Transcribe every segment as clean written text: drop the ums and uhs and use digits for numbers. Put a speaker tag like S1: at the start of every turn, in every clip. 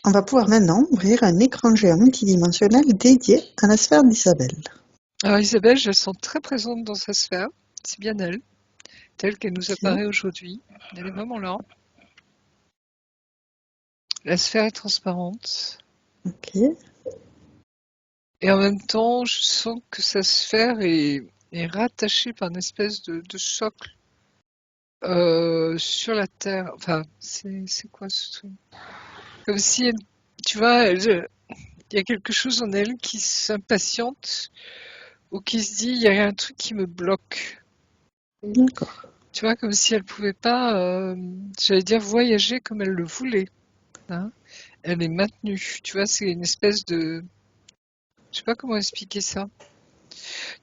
S1: On va pouvoir maintenant ouvrir un écran géant multidimensionnel dédié à la sphère d'Isabelle.
S2: Alors Isabelle, je la sens très présente dans sa sphère. C'est bien elle, telle qu'elle nous
S1: Ok,
S2: apparaît aujourd'hui. Elle est vraiment là. La sphère est transparente.
S1: ok,
S2: Et en même temps, je sens que sa sphère est rattachée par une espèce de socle sur la Terre. Enfin, c'est quoi ce truc? Comme si, tu vois, il y a quelque chose en elle qui s'impatiente ou qui se dit, il y a un truc qui me bloque.
S1: d'accord.
S2: Tu vois, comme si elle pouvait pas, j'allais dire, voyager comme elle le voulait. Hein. Elle est maintenue. Tu vois, c'est une espèce de... Je sais pas comment expliquer ça.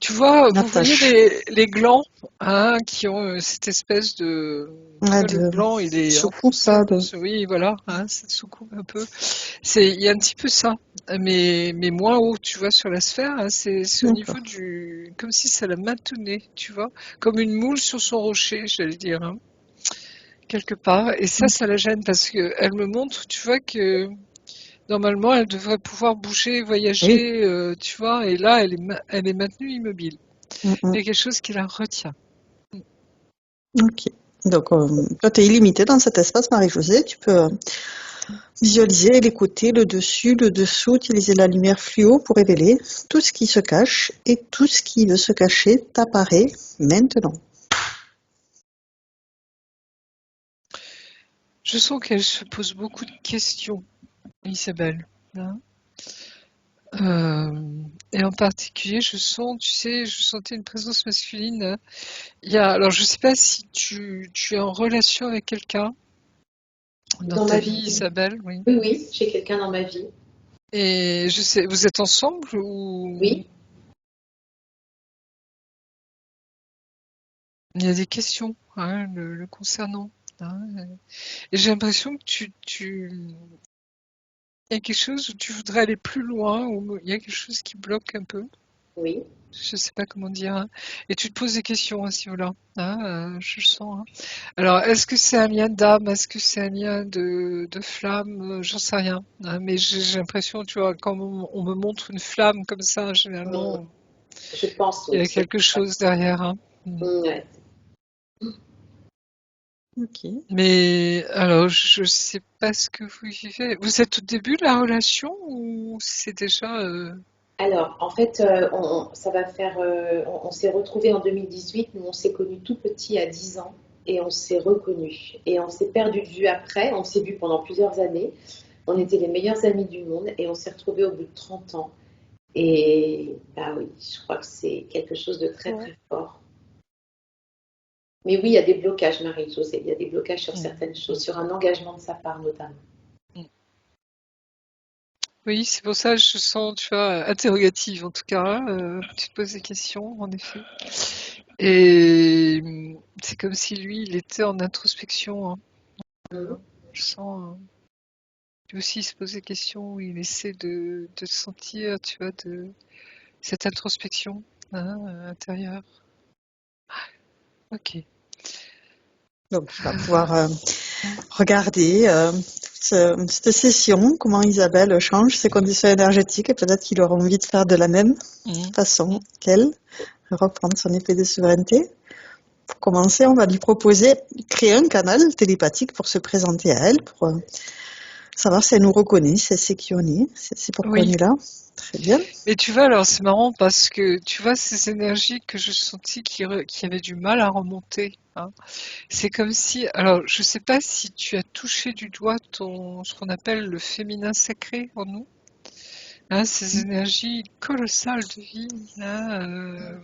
S2: Tu vois, vous voyez
S1: Attache.
S2: les glands hein, qui ont cette espèce de... Tu
S1: Ouais,
S2: vois, le
S1: de
S2: gland, il est
S1: soucoupe
S2: enfoncé
S1: là,
S2: dans
S1: de...
S2: ce... Oui, voilà, hein, cette soucoupe un peu. Il y a un petit peu ça, mais moins haut, tu vois, sur la sphère. Hein, c'est au niveau
S1: D'accord.
S2: du... Comme si ça la maintenait, tu vois. Comme une moule sur son rocher, j'allais dire, hein, quelque part. Et ça la gêne parce qu'elle me montre, tu vois, que normalement, elle devrait pouvoir bouger,
S1: Oui.
S2: voyager, tu vois, et là, elle est maintenue immobile.
S1: Mm,
S2: Il
S1: mm.
S2: y a quelque chose qui la retient.
S1: Ok. Donc, toi, tu es illimité dans cet espace, Marie-Josée. Tu peux visualiser les côtés, le dessus, le dessous, utiliser la lumière fluo pour révéler tout ce qui se cache et tout ce qui veut se cacher t'apparaît maintenant.
S2: Je sens qu'elle se pose beaucoup de questions, Isabelle. Hein. Et en particulier, je sens, tu sais, je sentais une présence masculine. Alors, je sais pas si tu es en relation avec quelqu'un dans
S3: Dans
S2: ta
S3: ma
S2: vie,
S3: vie.
S2: Isabelle, oui.
S3: Oui, oui, j'ai quelqu'un dans ma vie.
S2: Et je sais, vous êtes ensemble ou
S3: Oui.
S2: il y a des questions hein, le concernant. Hein. Et j'ai l'impression que il y a quelque chose où tu voudrais aller plus loin, ou il y a quelque chose qui bloque un peu.
S3: Oui.
S2: Je sais pas comment dire. Hein. Et tu te poses des questions à ce niveau-là. Hein, je le sens. Hein. Alors, est-ce que c'est un lien d'âme? Est-ce que c'est un lien de flamme? J'en sais rien. Hein, mais j'ai l'impression, tu vois, quand on me montre une flamme comme ça,
S3: Mm.
S2: généralement,
S3: Je pense,
S2: il y
S3: oui,
S2: a
S3: c'est
S2: quelque
S3: ça.
S2: chose derrière. Hein. Mm.
S3: Ouais.
S1: Ok.
S2: Mais alors, je sais pas ce que vous vivez. Vous êtes au début de la relation ou c'est déjà...
S3: Alors, en fait, ça va faire. On s'est retrouvés en 2018. Nous, on s'est connus tout petits à 10 ans et on s'est reconnus. Et on s'est perdu de vue après. On s'est vus pendant plusieurs années. On était les meilleurs amis du monde et on s'est retrouvés au bout de 30 ans. Et bah oui, je crois que c'est quelque chose de très très fort. Mais oui, il y a des blocages, Marie-Josée. Il y a des blocages sur
S2: Mm,
S3: certaines choses,
S2: mm,
S3: sur un engagement de sa part notamment.
S2: mm. Oui, c'est pour ça que je sens, tu vois, interrogative en tout cas. Hein, tu te poses des questions, en effet. Et c'est comme si lui, il était en introspection. Hein.
S3: Mhm.
S2: Je sens, lui aussi, il se pose des questions, il essaie de sentir, tu vois, de cette introspection hein, intérieure. Ok.
S1: Donc, tu vas pouvoir regarder cette session, comment Isabelle change ses conditions énergétiques et peut-être qu'il aura envie de faire de la même
S2: Mm,
S1: façon
S2: mm.
S1: qu'elle, reprendre son épée de souveraineté. Pour commencer, on va lui proposer de créer un canal télépathique pour se présenter à elle, pour savoir si elle nous reconnaît, si elle sait qui on est, si elle sait pourquoi on
S2: Oui.
S1: est là. Très bien.
S2: Et tu vois, alors c'est marrant parce que tu vois ces énergies que je sentis qui avaient du mal à remonter. Hein. C'est comme si, alors je sais pas si tu as touché du doigt ce qu'on appelle le féminin sacré en nous. Hein, ces énergies colossales de vie. Hein,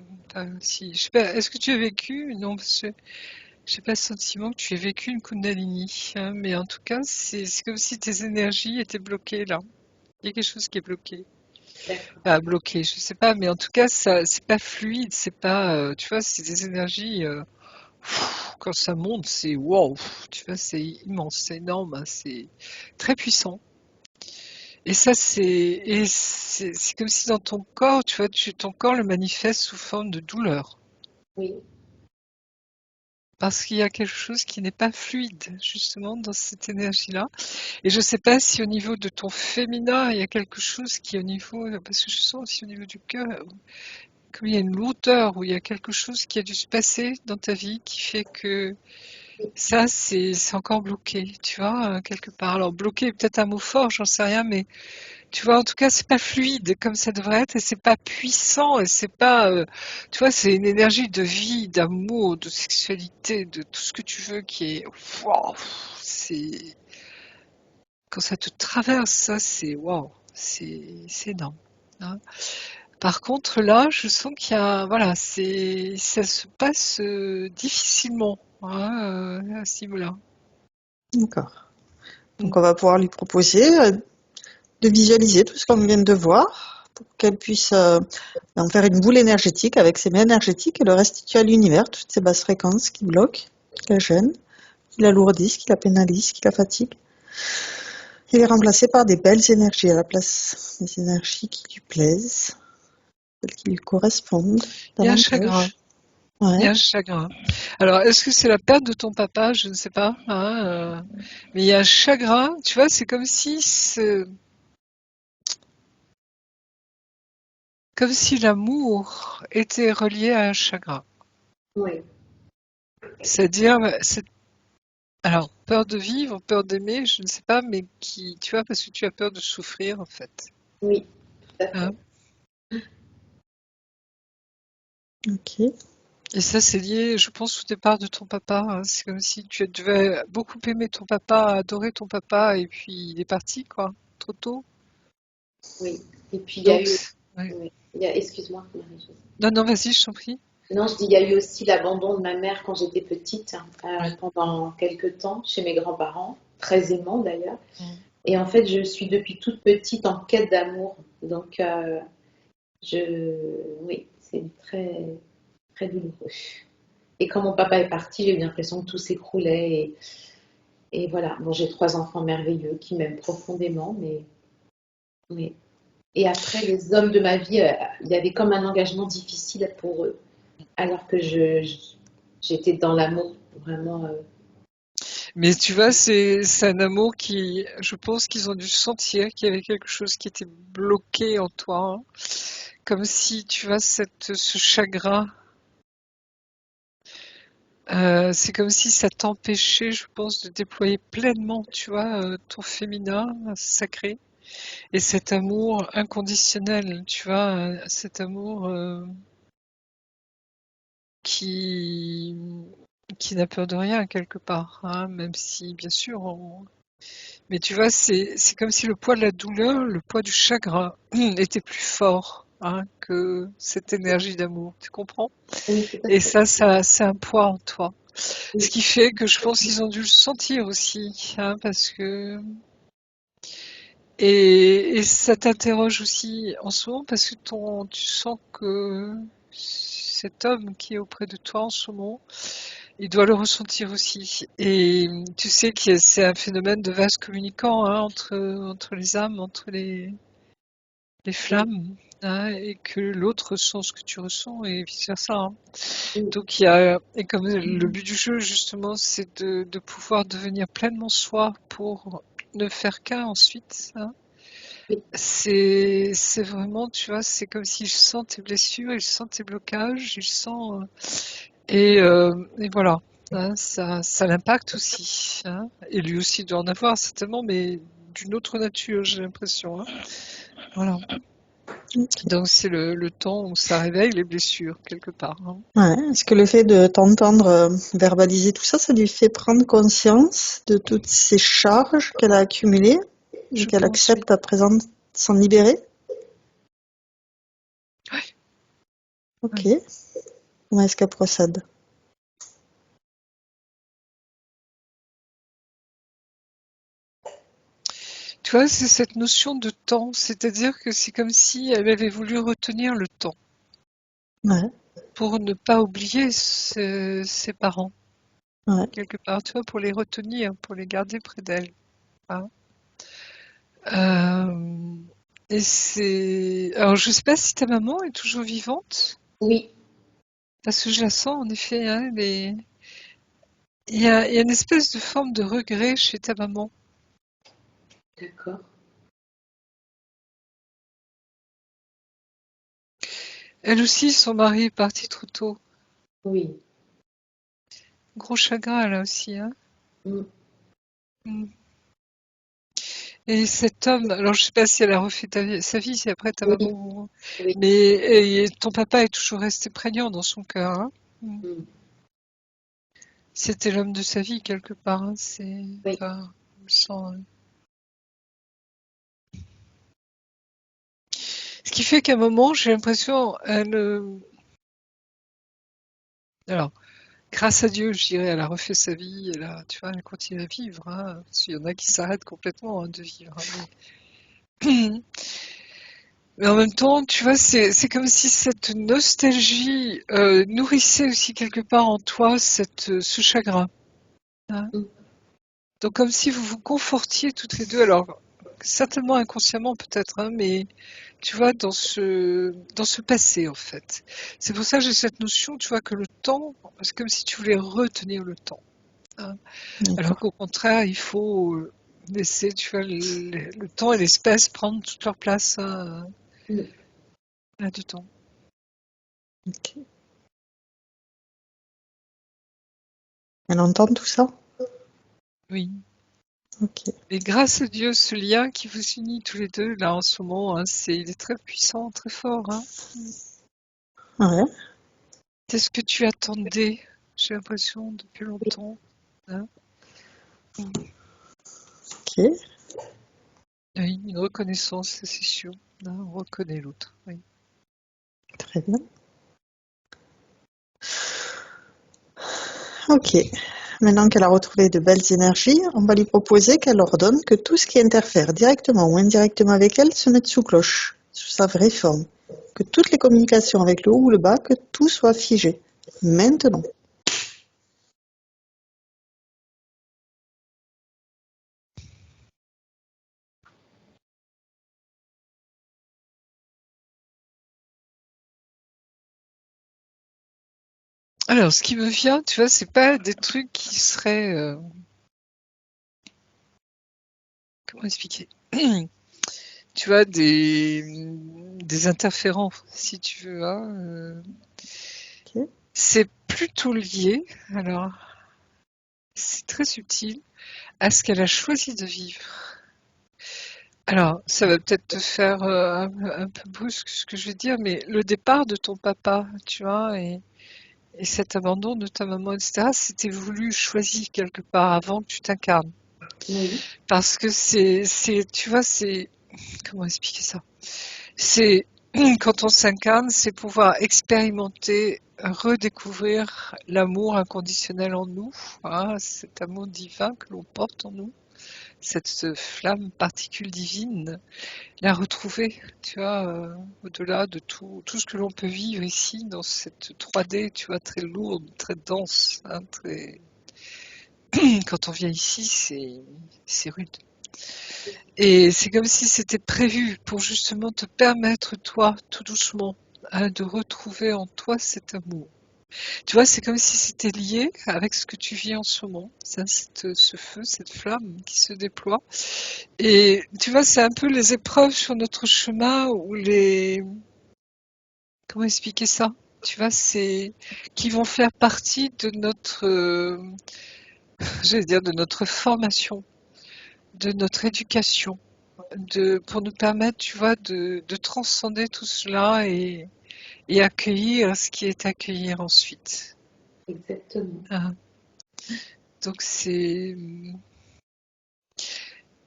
S2: je sais pas, est-ce que tu as vécu? Non, parce que j'ai pas le sentiment que tu aies vécu une Kundalini. Hein, mais en tout cas, c'est comme si tes énergies étaient bloquées là. Il y a quelque chose qui est bloqué.
S3: D'accord.
S2: Pas bloqué, je sais pas, mais en tout cas, ça, c'est pas fluide, c'est pas, tu vois, c'est des énergies. Quand ça monte, c'est wow, tu vois, c'est immense, c'est énorme, hein, c'est très puissant. Et ça, c'est comme si dans ton corps, tu vois, ton corps le manifeste sous forme de douleur.
S3: Oui.
S2: parce qu'il y a quelque chose qui n'est pas fluide, justement, dans cette énergie-là. Et je ne sais pas si au niveau de ton féminin, il y a quelque chose qui est au niveau, parce que je sens aussi au niveau du cœur, comme il y a une lourdeur, où il y a quelque chose qui a dû se passer dans ta vie, qui fait que ça, c'est encore bloqué, tu vois, quelque part. Alors, bloqué est peut-être un mot fort, j'en sais rien, mais tu vois, en tout cas, c'est pas fluide comme ça devrait être, et c'est pas puissant, et c'est pas, tu vois, c'est une énergie de vie, d'amour, de sexualité, de tout ce que tu veux qui est, waouh, c'est, quand ça te traverse, ça, c'est waouh, c'est énorme, hein. Par contre, là, je sens qu'il y a, voilà, ça se passe difficilement, hein, à ce niveau-là.
S1: D'accord. Donc
S2: Mm.
S1: on va pouvoir lui proposer de visualiser tout ce qu'on vient de voir pour qu'elle puisse en faire une boule énergétique avec ses mains énergétiques et le restituer à l'univers, toutes ces basses fréquences qui bloquent, qui la gênent, qui l'alourdissent, qui la pénalisent, qui la fatiguent. Et les remplacer par des belles énergies à la place, des énergies qui lui plaisent, celles qui lui correspondent
S2: Il y a un chagrin.
S1: davantage. Ouais.
S2: Il y a un chagrin. Alors, est-ce que c'est la perte de ton papa? Je ne sais pas, hein, mais il y a un chagrin. Tu vois, c'est comme si l'amour était relié à un chagrin.
S3: Oui,
S2: C'est-à-dire, alors, peur de vivre, peur d'aimer, je ne sais pas, mais tu vois, parce que tu as peur de souffrir, en fait.
S3: oui, tout à
S2: Hein.
S3: fait.
S1: Ok.
S2: Et ça, c'est lié, je pense, au départ de ton papa, hein. C'est comme si tu devais beaucoup aimer ton papa, adorer ton papa, et puis il est parti, quoi, trop tôt.
S3: Oui. Et puis il y a
S2: Donc,
S3: eu,
S2: ouais.
S3: oui, excuse-moi, Marie-Josée.
S2: Non, non, vas-y, je t'en prie.
S3: Non, je dis, il y a eu aussi l'abandon de ma mère quand j'étais petite,
S2: Oui.
S3: pendant quelques temps, chez mes grands-parents, très aimants d'ailleurs.
S2: Mm.
S3: Et en fait, je suis depuis toute petite en quête d'amour. Donc, oui, c'est très, très douloureux. Et quand mon papa est parti, j'ai eu l'impression que tout s'écroulait. Et voilà, bon, j'ai 3 enfants merveilleux qui m'aiment profondément, mais oui. Et après, les hommes de ma vie, il y avait comme un engagement difficile pour eux, alors que j'étais dans l'amour, vraiment.
S2: Mais tu vois, c'est un amour qui, je pense qu'ils ont dû sentir qu'il y avait quelque chose qui était bloqué en toi, hein. Comme si, tu vois, ce chagrin, c'est comme si ça t'empêchait, je pense, de déployer pleinement, tu vois, ton féminin sacré et cet amour inconditionnel, tu vois, cet amour qui qui n'a peur de rien quelque part, hein, même si, bien sûr, mais tu vois, c'est comme si le poids de la douleur, le poids du chagrin était plus fort, hein, que cette énergie d'amour. Tu comprends?
S3: Oui, tout à
S2: Et
S3: fait.
S2: ça, c'est un poids en toi. Ce
S3: Oui,
S2: qui fait que je pense qu'ils ont dû le sentir aussi, hein, parce que et ça t'interroge aussi en ce moment parce que tu sens que cet homme qui est auprès de toi en ce moment, il doit le ressentir aussi. Et tu sais que c'est un phénomène de vase communicant, hein, entre les âmes, entre les
S3: oui,
S2: flammes, hein, et que l'autre ressent ce que tu ressens et vice versa, hein.
S3: oui,
S2: Donc et comme le but du jeu justement, c'est de pouvoir devenir pleinement soi pour ne faire qu'un ensuite, hein.
S3: oui,
S2: C'est vraiment, tu vois, c'est comme si je sens tes blessures, il sent tes blocages, il sent et voilà, hein, ça l'impacte aussi, hein. Et lui aussi doit en avoir certainement, mais d'une autre nature, j'ai l'impression, hein. Voilà.
S1: Ok.
S2: Donc c'est le temps où ça réveille les blessures quelque part, hein.
S1: Ouais. Est-ce que le fait de t'entendre verbaliser tout ça, ça lui fait prendre conscience de toutes ces charges qu'elle a accumulées et
S2: Je
S1: qu'elle
S2: pense, oui.
S1: accepte à présent de s'en libérer?
S2: Ouais,
S1: Ok.
S2: ouais.
S1: Comment est-ce qu'elle procède?
S2: Tu vois, c'est cette notion de temps, c'est-à-dire que c'est comme si elle avait voulu retenir le temps
S1: Ouais,
S2: pour ne pas oublier ses parents,
S1: ouais.
S2: quelque part, tu vois, pour les retenir, pour les garder près d'elle, hein. Euh, et c'est... Alors, je sais pas si ta maman est toujours vivante,
S3: oui,
S2: parce que je la sens, en effet, hein, il y a une espèce de forme de regret chez ta maman.
S3: D'accord.
S2: Elle aussi, son mari est parti trop tôt.
S3: Oui.
S2: Gros chagrin, là aussi, hein.
S3: Mm.
S2: Mm. Et cet homme, alors je sais pas si elle a refait sa vie, si après ta
S3: Oui,
S2: maman,
S3: oui.
S2: mais ton papa est toujours resté prégnant dans son cœur, hein. Mm.
S3: Mm.
S2: C'était l'homme de sa vie quelque part, hein.
S3: Oui.
S2: Enfin, je me sens, Ce qui fait qu'à un moment, j'ai l'impression, alors, grâce à Dieu, je dirais, elle a refait sa vie, tu vois, elle continue à vivre, hein, parce qu'il y en a qui s'arrêtent complètement, hein, de vivre, hein. Mais en même temps, tu vois, c'est comme si cette nostalgie nourrissait aussi quelque part en toi ce chagrin, hein.
S3: Mm.
S2: Donc comme si vous vous confortiez toutes les deux, alors certainement inconsciemment peut-être, hein, mais tu vois, dans ce passé en fait. C'est pour ça que j'ai cette notion, tu vois, que le temps, c'est comme si tu voulais retenir le temps, hein. Alors
S1: D'accord.
S2: qu'au contraire, il faut laisser, tu vois, le temps et l'espace prendre toute leur place, hein,
S3: Mm.
S2: là du temps.
S1: Ok. Elle entend tout ça?
S2: Oui.
S1: Ok.
S2: Et grâce à Dieu, ce lien qui vous unit tous les deux, là, en ce moment, hein, il est très puissant, très fort, hein.
S1: Ouais.
S2: C'est ce que tu attendais, j'ai l'impression, depuis
S3: Oui.
S2: longtemps, hein.
S1: Ok.
S2: Oui, une reconnaissance, ça, c'est sûr, hein, on reconnaît l'autre, oui.
S1: Très bien. Ok. Maintenant qu'elle a retrouvé de belles énergies, on va lui proposer qu'elle ordonne que tout ce qui interfère directement ou indirectement avec elle se mette sous cloche, sous sa vraie forme. Que toutes les communications avec le haut ou le bas, que tout soit figé. Maintenant.
S2: Alors, ce qui me vient, tu vois, c'est pas des trucs qui seraient, comment expliquer? Tu vois, des interférents, si tu veux, hein,
S1: Ok.
S2: c'est plutôt lié, alors, c'est très subtil, à ce qu'elle a choisi de vivre. Alors, ça va peut-être te faire un peu brusque ce que je vais dire, mais le départ de ton papa, tu vois, et cet abandon de ta maman, etc., c'était voulu, choisi quelque part avant que tu t'incarnes.
S3: Oui.
S2: Parce que tu vois, comment expliquer ça? C'est, quand on s'incarne, c'est pouvoir expérimenter, redécouvrir l'amour inconditionnel en nous, hein, cet amour divin que l'on porte en nous, cette flamme particule divine, la retrouver, tu vois, au-delà de tout ce que l'on peut vivre ici, dans cette 3D, tu vois, très lourde, très dense, hein, quand on vient ici, c'est rude. Et c'est comme si c'était prévu pour justement te permettre, toi, tout doucement, hein, de retrouver en toi cet amour. Tu vois, c'est comme si c'était lié avec ce que tu vis en ce moment, ce feu, cette flamme qui se déploie. Et tu vois, c'est un peu les épreuves sur notre chemin ou comment expliquer ça? Tu vois, c'est qui vont faire partie de notre, j'allais dire, de notre formation, de notre éducation, pour nous permettre, tu vois, de transcender tout cela et accueillir ce qui est accueillir ensuite,
S3: Exactement.
S2: hein. Donc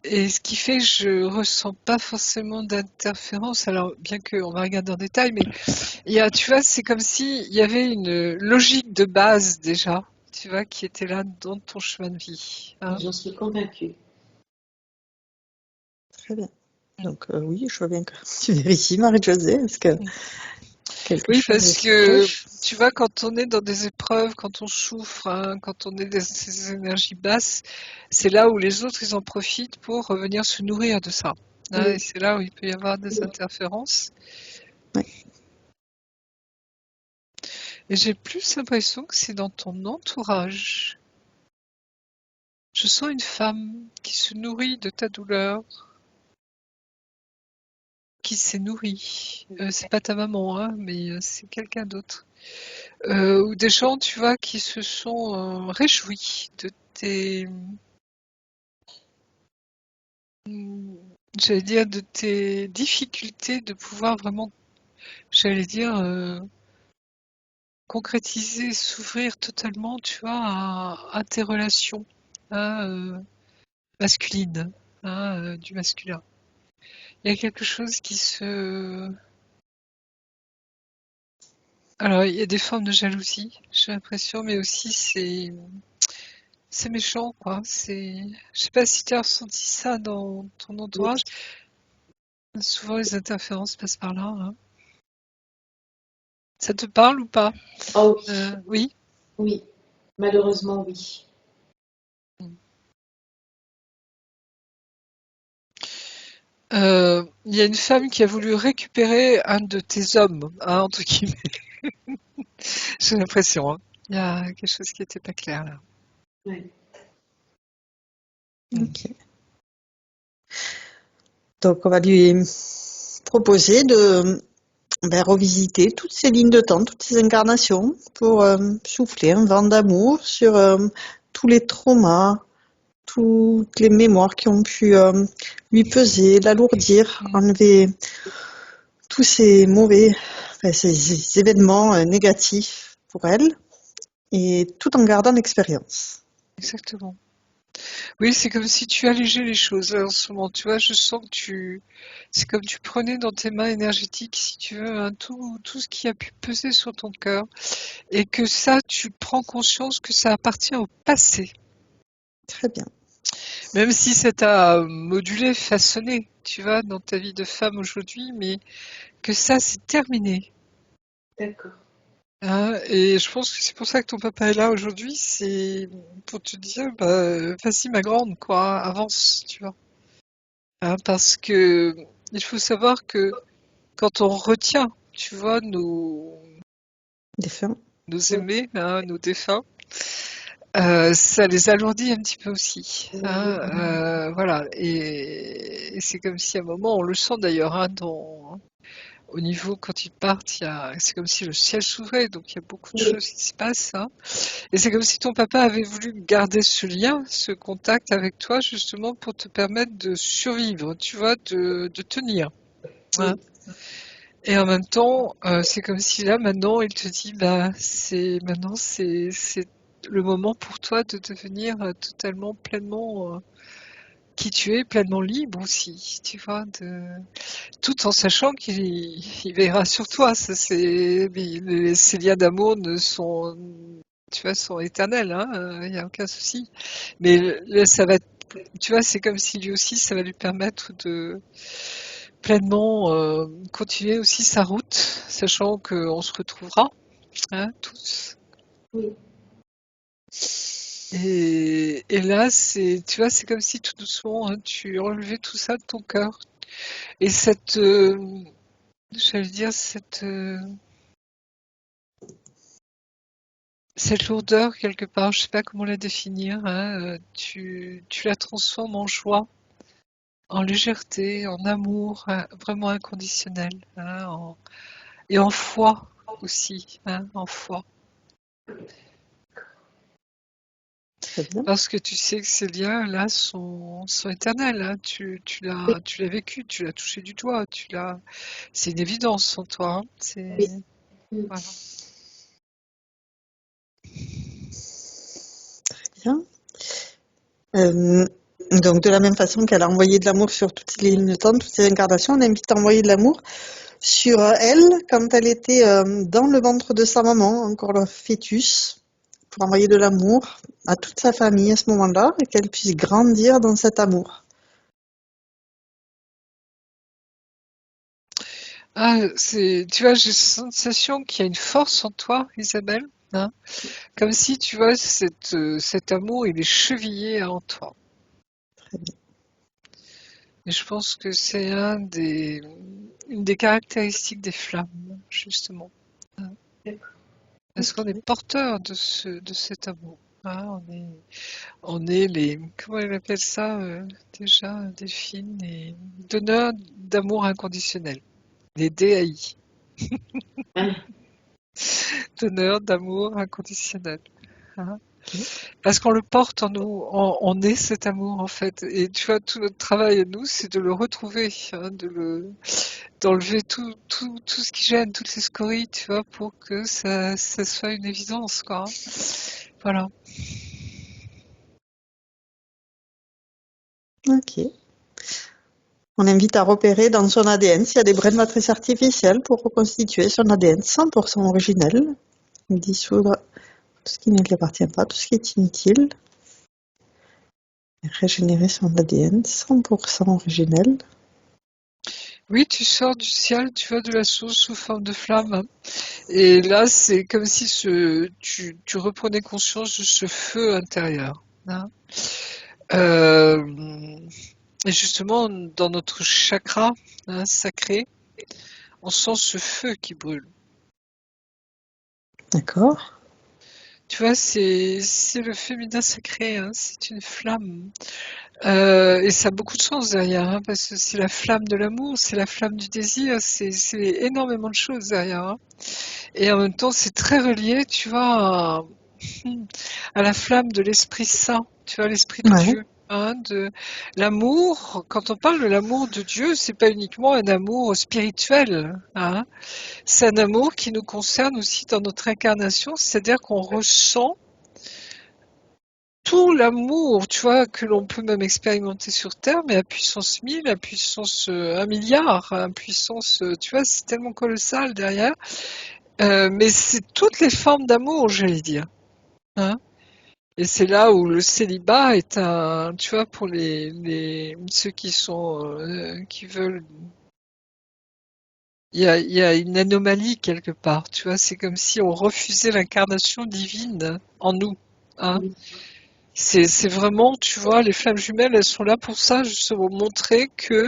S2: et ce qui fait que je ressens pas forcément d'interférence, alors bien qu'on va regarder en détail, mais tu vois, c'est comme si il y avait une logique de base déjà, tu vois, qui était là dans ton chemin de vie, hein.
S3: J'en suis convaincue.
S1: Très bien. Donc oui, je veux bien que tu vérifies, Marie-Josée. Est-ce que quelque
S2: Oui,
S1: chose
S2: parce
S1: se
S2: que
S1: cloche?
S2: tu vois, quand on est dans des épreuves, quand on souffre, hein, quand on est dans ces énergies basses, c'est là où les autres ils en profitent pour venir se nourrir de ça, hein, et
S3: Mm.
S2: c'est là où il peut y avoir des interférences.
S1: Ouais.
S2: Et j'ai plus l'impression que c'est dans ton entourage. Je sens une femme qui se nourrit de ta douleur, qui s'est nourrie. C'est pas ta maman, hein, mais c'est quelqu'un d'autre. Ou des gens, tu vois, qui se sont réjouis de tes, j'allais dire, de tes difficultés de pouvoir vraiment, j'allais dire, concrétiser, s'ouvrir totalement, tu vois, à tes relations hein, masculines, hein, du masculin. Il y a quelque chose qui se... Alors, il y a des formes de jalousie, j'ai l'impression, mais aussi c'est méchant, quoi. Je sais pas si tu as ressenti ça dans ton
S3: Oui.
S2: entourage. Souvent, les interférences passent par là. Hein. Ça te parle ou pas?
S3: Oh oui,
S2: Oui.
S3: oui, malheureusement oui.
S2: Il y a une femme qui a voulu récupérer un de tes hommes, hein, entre guillemets. J'ai l'impression. Hein. Il y a quelque chose qui n'était pas clair là.
S3: Ouais.
S1: Ok. Donc, on va lui proposer de revisiter toutes ces lignes de temps, toutes ces incarnations pour souffler un vent d'amour sur tous les traumas, toutes les mémoires qui ont pu lui peser, l'alourdir, enlever tous ces mauvais, ces événements négatifs pour elle, et tout en gardant l'expérience.
S2: Exactement. Oui, c'est comme si tu allégeais les choses là, en ce moment. Tu vois, je sens que c'est comme tu prenais dans tes mains énergétiques, si tu veux, hein, tout ce qui a pu peser sur ton cœur, et que ça, tu prends conscience que ça appartient au passé.
S1: Très bien.
S2: Même si ça t'a modulé, façonné, tu vois, dans ta vie de femme aujourd'hui, mais que ça, c'est terminé.
S3: D'accord.
S2: Hein, et je pense que c'est pour ça que ton papa est là aujourd'hui, c'est pour te dire, bah, vas-y ma grande, quoi, avance, tu vois. Hein, parce que il faut savoir que quand on retient, tu vois,
S1: Défunt.
S2: nos aimés, hein, nos défunts, ça les alourdit un petit peu aussi. Hein, voilà, et c'est comme si à un moment, on le sent d'ailleurs, hein, au niveau quand ils partent, c'est comme si le ciel s'ouvrait, donc il y a beaucoup de
S3: Oui,
S2: choses qui se passent. Hein. Et c'est comme si ton papa avait voulu garder ce lien, ce contact avec toi, justement pour te permettre de survivre, tu vois, de tenir. Hein.
S3: oui,
S2: Et en même temps, c'est comme si là, maintenant, il te dit, bah, c'est le moment pour toi de devenir totalement, pleinement qui tu es, pleinement libre aussi, tu vois, tout en sachant qu'il veillera sur toi. Ces liens d'amour tu vois, sont éternels, hein, il n'y a aucun souci. Mais ça va, tu vois, c'est comme si lui aussi, ça va lui permettre de pleinement continuer aussi sa route, sachant qu'on se retrouvera, hein, tous.
S3: oui.
S2: Et là, tu vois, c'est comme si tout doucement, hein, tu enlevais tout ça de ton cœur. Et j'allais dire, cette lourdeur, quelque part, je sais pas comment la définir, hein, tu la transformes en joie, en légèreté, en amour, hein, vraiment inconditionnel, hein, et en foi aussi, hein, en foi.
S1: Très bien.
S2: Parce que tu sais que ces liens-là sont éternels, hein,
S3: Oui,
S2: tu l'as vécu, tu l'as touché du doigt, c'est une évidence en toi, hein,
S3: oui. Mm.
S2: voilà.
S1: Bien. Euh, donc, de la même façon qu'elle a envoyé de l'amour sur toutes les lignes de temps, toutes ces incarnations, on invite à envoyer de l'amour sur elle quand elle était dans le ventre de sa maman, encore le fœtus, pour envoyer de l'amour à toute sa famille à ce moment-là et qu'elle puisse grandir dans cet amour.
S2: Ah, tu vois, j'ai la sensation qu'il y a une force en toi, Isabelle, hein, comme si, tu vois, cet amour, il est chevillé en toi.
S1: Très bien.
S2: Et je pense que c'est une des caractéristiques des flammes, justement. Hein.
S3: D'accord.
S2: Parce qu'on est
S3: Ok.
S2: porteur de cet amour. hein, on est les, comment elle appelle ça déjà, Delphine, les donneurs d'amour inconditionnel, les DAI,
S3: Hein.
S2: donneurs d'amour inconditionnel. Hein. Parce qu'on le porte en nous, on est cet amour en fait. Et tu vois, tout notre travail à nous, c'est de le retrouver, hein, d'enlever tout ce qui gêne, toutes les scories, tu vois, pour que ça soit une évidence, quoi. Voilà.
S1: Ok. On invite à repérer dans son ADN s'il y a des brins de matrice artificielle pour reconstituer son ADN 100% originel, dissoudre tout ce qui ne lui appartient pas, tout ce qui est inutile, et régénérer son ADN 100% originel.
S2: Oui, tu sors du ciel, tu vois, de la source sous forme de flamme. Et là, c'est comme si tu reprenais conscience de ce feu intérieur. Hein. Et justement, dans notre chakra sacré, on sent ce feu qui brûle.
S1: D'accord.
S2: Tu vois, c'est le féminin sacré, hein, c'est une flamme. Et ça a beaucoup de sens derrière, hein, parce que c'est la flamme de l'amour, c'est la flamme du désir, c'est énormément de choses derrière. Hein. Et en même temps, c'est très relié, tu vois, à la flamme de l'Esprit Saint, tu vois, l'Esprit de
S1: Ouais.
S2: Dieu. Hein, de l'amour, quand on parle de l'amour de Dieu, c'est pas uniquement un amour spirituel, hein, c'est un amour qui nous concerne aussi dans notre incarnation, c'est-à-dire qu'on ressent tout l'amour, tu vois, que l'on peut même expérimenter sur Terre, mais à puissance 1000, à puissance 1 milliard, à puissance, tu vois, c'est tellement colossal derrière. Mais c'est toutes les formes d'amour, j'allais dire. Hein. Et c'est là où le célibat est un, tu vois, pour ceux qui sont, qui veulent, il y a une anomalie quelque part, tu vois, c'est comme si on refusait l'incarnation divine en nous. Hein.
S3: Oui.
S2: C'est vraiment, tu vois, les flammes jumelles, elles sont là pour ça, justement, montrer que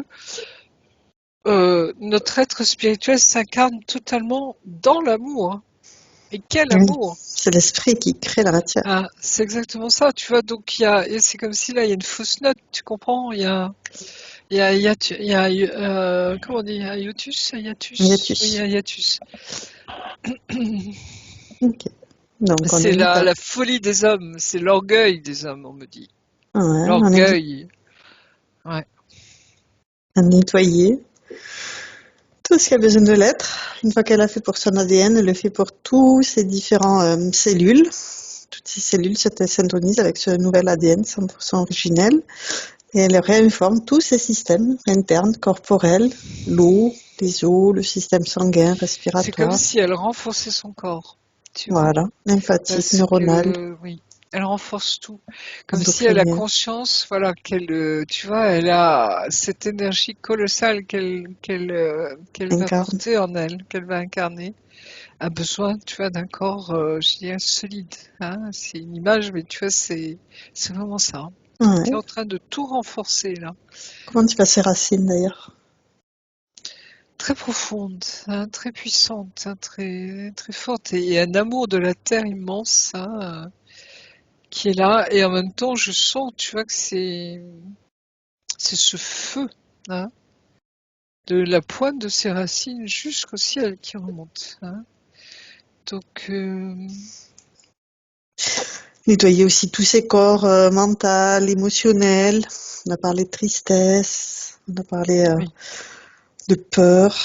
S2: notre être spirituel s'incarne totalement dans l'amour. Hein. Et quel
S1: Oui.
S2: amour!
S1: C'est l'esprit qui crée la matière.
S2: Ah, c'est exactement ça, tu vois. Donc et c'est comme si là il y a une fausse note, tu comprends? Comment on dit, hiatus, hiatus, oui,
S1: Hiatus.
S2: hiatus.
S1: Ok. Donc on
S2: C'est
S1: invite
S2: la folie des hommes, c'est l'orgueil des hommes, on me dit.
S1: on invite
S2: L'orgueil, ouais.
S1: à nettoyer tout ce qui a besoin de l'être. Une fois qu'elle a fait pour son ADN, elle le fait pour tous ses différents cellules. Toutes ces cellules se syntonisent avec ce nouvel ADN 100% originel et elle réinforme tous ces systèmes internes, corporels, l'eau, les os, le système sanguin,
S2: C'est comme
S1: respiratoire,
S2: si elle renforçait son corps, tu vois.
S1: voilà, lymphatique,
S2: Parce
S1: neuronal,
S2: que, oui, elle renforce tout. Comme si elle a
S1: endocrinien,
S2: conscience, voilà, tu vois, elle a cette énergie colossale qu'elle va
S1: incarne.
S2: porter en elle, qu'elle va incarner, a besoin, tu vois, d'un corps, je dirais, solide. Hein. C'est une image, mais tu vois, c'est vraiment ça. Hein. Tu es
S1: Ouais.
S2: en train de tout renforcer, là.
S1: Comment tu passes ses racines d'ailleurs?
S2: Très profonde, hein, très puissante, hein, très, très forte, et un amour de la terre immense, hein, qui est là, et en même temps, je sens, tu vois, que c'est ce feu, hein, de la pointe de ses racines jusqu'au ciel qui remonte. Hein. Donc,
S1: Nettoyer aussi tous ses corps mental, émotionnel. On a parlé de tristesse, on a parlé
S2: oui,
S1: de peur.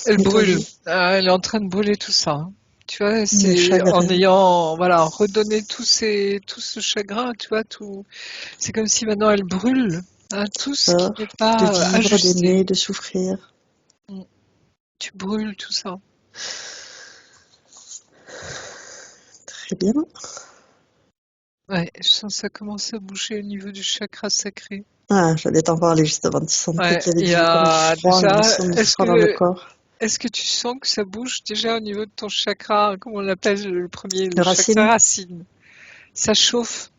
S2: elle brûle.
S1: Nettoyer
S2: Ah, elle est en train de brûler tout ça. Hein. Tu vois,
S1: le
S2: c'est en
S1: chagrin.
S2: ayant, voilà, redonné tout ce chagrin, tu vois, tout. C'est comme si maintenant elle brûle, hein, tout ce qui n'est
S1: Peur de
S2: pas
S1: vivre,
S2: ajusté.
S1: d'aimer, de souffrir.
S2: Mm. Tu brûles tout ça.
S1: Très bien.
S2: Ouais, je sens ça commencer à bouger au niveau du chakra sacré.
S1: Ah, j'allais t'en parler juste avant. Tu sentais
S2: Ouais,
S1: qu'il y avait
S2: il y
S1: comme du
S2: a
S1: froid, une
S2: déjà,
S1: notion de froid dans le corps.
S2: est-ce que tu sens que ça bouge déjà au niveau de ton chakra, comment on l'appelle le premier, le
S1: Le
S2: chakra
S1: racine,
S2: racine? Ça chauffe.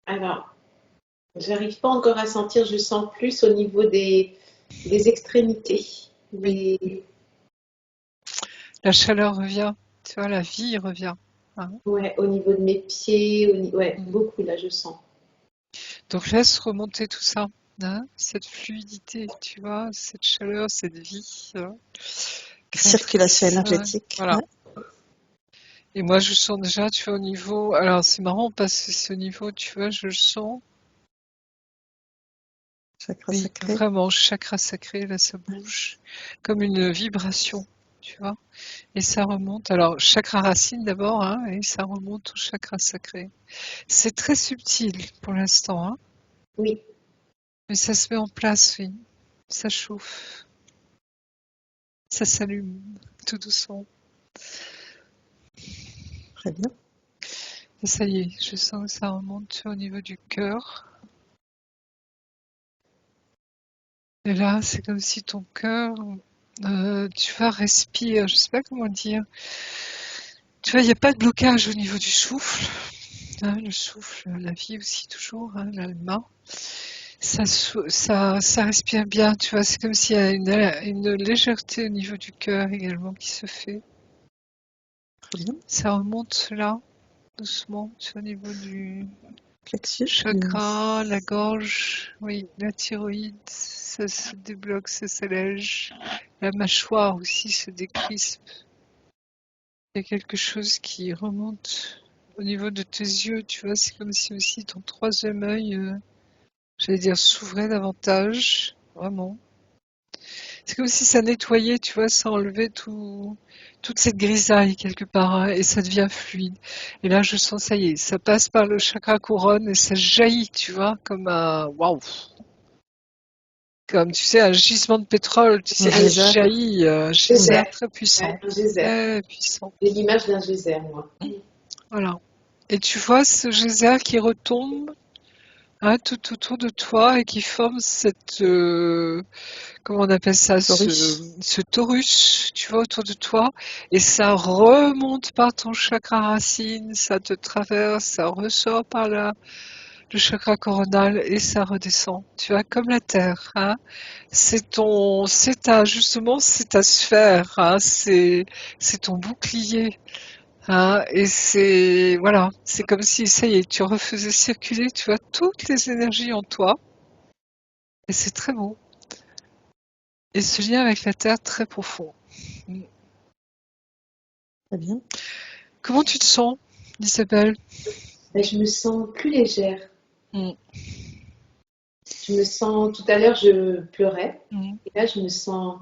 S3: Alors, j'arrive pas encore à sentir, je sens plus au niveau des extrémités.
S2: Oui, la chaleur revient, tu vois, la vie revient. hein.
S3: Ouais, au niveau de mes pieds, ouais,
S2: Mm.
S3: beaucoup là, je sens.
S2: Donc laisse remonter tout ça, hein, cette fluidité, tu vois, cette chaleur, cette vie,
S1: Circulation
S2: créatrice,
S1: énergétique.
S2: voilà.
S1: Ouais.
S2: Et moi, je sens déjà, tu vois, au niveau. Alors, c'est marrant parce que c'est au niveau, tu vois, je le sens.
S1: Chakra
S2: Oui,
S1: sacré.
S2: vraiment, chakra sacré, là, ça bouge comme une vibration, tu vois. Et ça remonte. Alors, chakra racine d'abord, hein, et ça remonte au chakra sacré. C'est très subtil pour l'instant, hein,
S3: Oui,
S2: mais ça se met en place, oui. Ça chauffe, ça s'allume, tout doucement.
S1: Très bien.
S2: Et ça y est, je sens que ça remonte tu vois, au niveau du cœur. Et là, c'est comme si ton cœur, tu vas respirer, je sais pas comment dire. Tu vois, il n'y a pas de blocage au niveau du souffle. Hein, le souffle, la vie aussi toujours, hein, l'alma. Ça respire bien, tu vois, c'est comme s'il y a une légèreté au niveau du cœur également qui se fait.
S1: Très bien.
S2: Ça remonte là, doucement, tu vois, au niveau du
S1: Plexus.
S2: chakra, la gorge, oui, la thyroïde, ça se débloque, ça s'allège. La mâchoire aussi se décrispe. Il y a quelque chose qui remonte au niveau de tes yeux, tu vois, c'est comme si aussi ton troisième œil, j'allais dire, s'ouvrait davantage, vraiment. C'est comme si ça nettoyait, tu vois, ça enlevait toute cette grisaille quelque part, hein, et ça devient fluide. Et là, je sens, ça y est, ça passe par le chakra couronne et ça jaillit, tu vois, comme un, waouh, comme tu sais, un gisement de pétrole, tu sais,
S1: Un
S2: qui
S1: geyser.
S2: jaillit, un
S3: geyser,
S2: geyser très puissant,
S3: ouais, un geyser.
S2: très puissant.
S3: J'ai l'image d'un geyser, moi.
S2: Voilà. Et tu vois ce geyser qui retombe, hein, tout autour de toi et qui forme cette, comment on appelle ça,
S1: Taurus.
S2: ce torus, tu vois, autour de toi, et ça remonte par ton chakra racine, ça te traverse, ça ressort par le chakra coronal et ça redescend. Tu vois, comme la terre, hein. Justement, c'est ta sphère, hein, c'est ton bouclier. Hein, et voilà, c'est comme si, ça y est, tu refaisais circuler, tu vois, toutes les énergies en toi, et c'est très beau. Et ce lien avec la terre très profond. Mm.
S1: Très bien.
S2: Comment tu te sens, Isabelle?
S3: Ben, je me sens plus légère.
S2: Mm.
S3: Je me sens, tout à l'heure, je pleurais.
S2: Mm.
S3: Et là, je me sens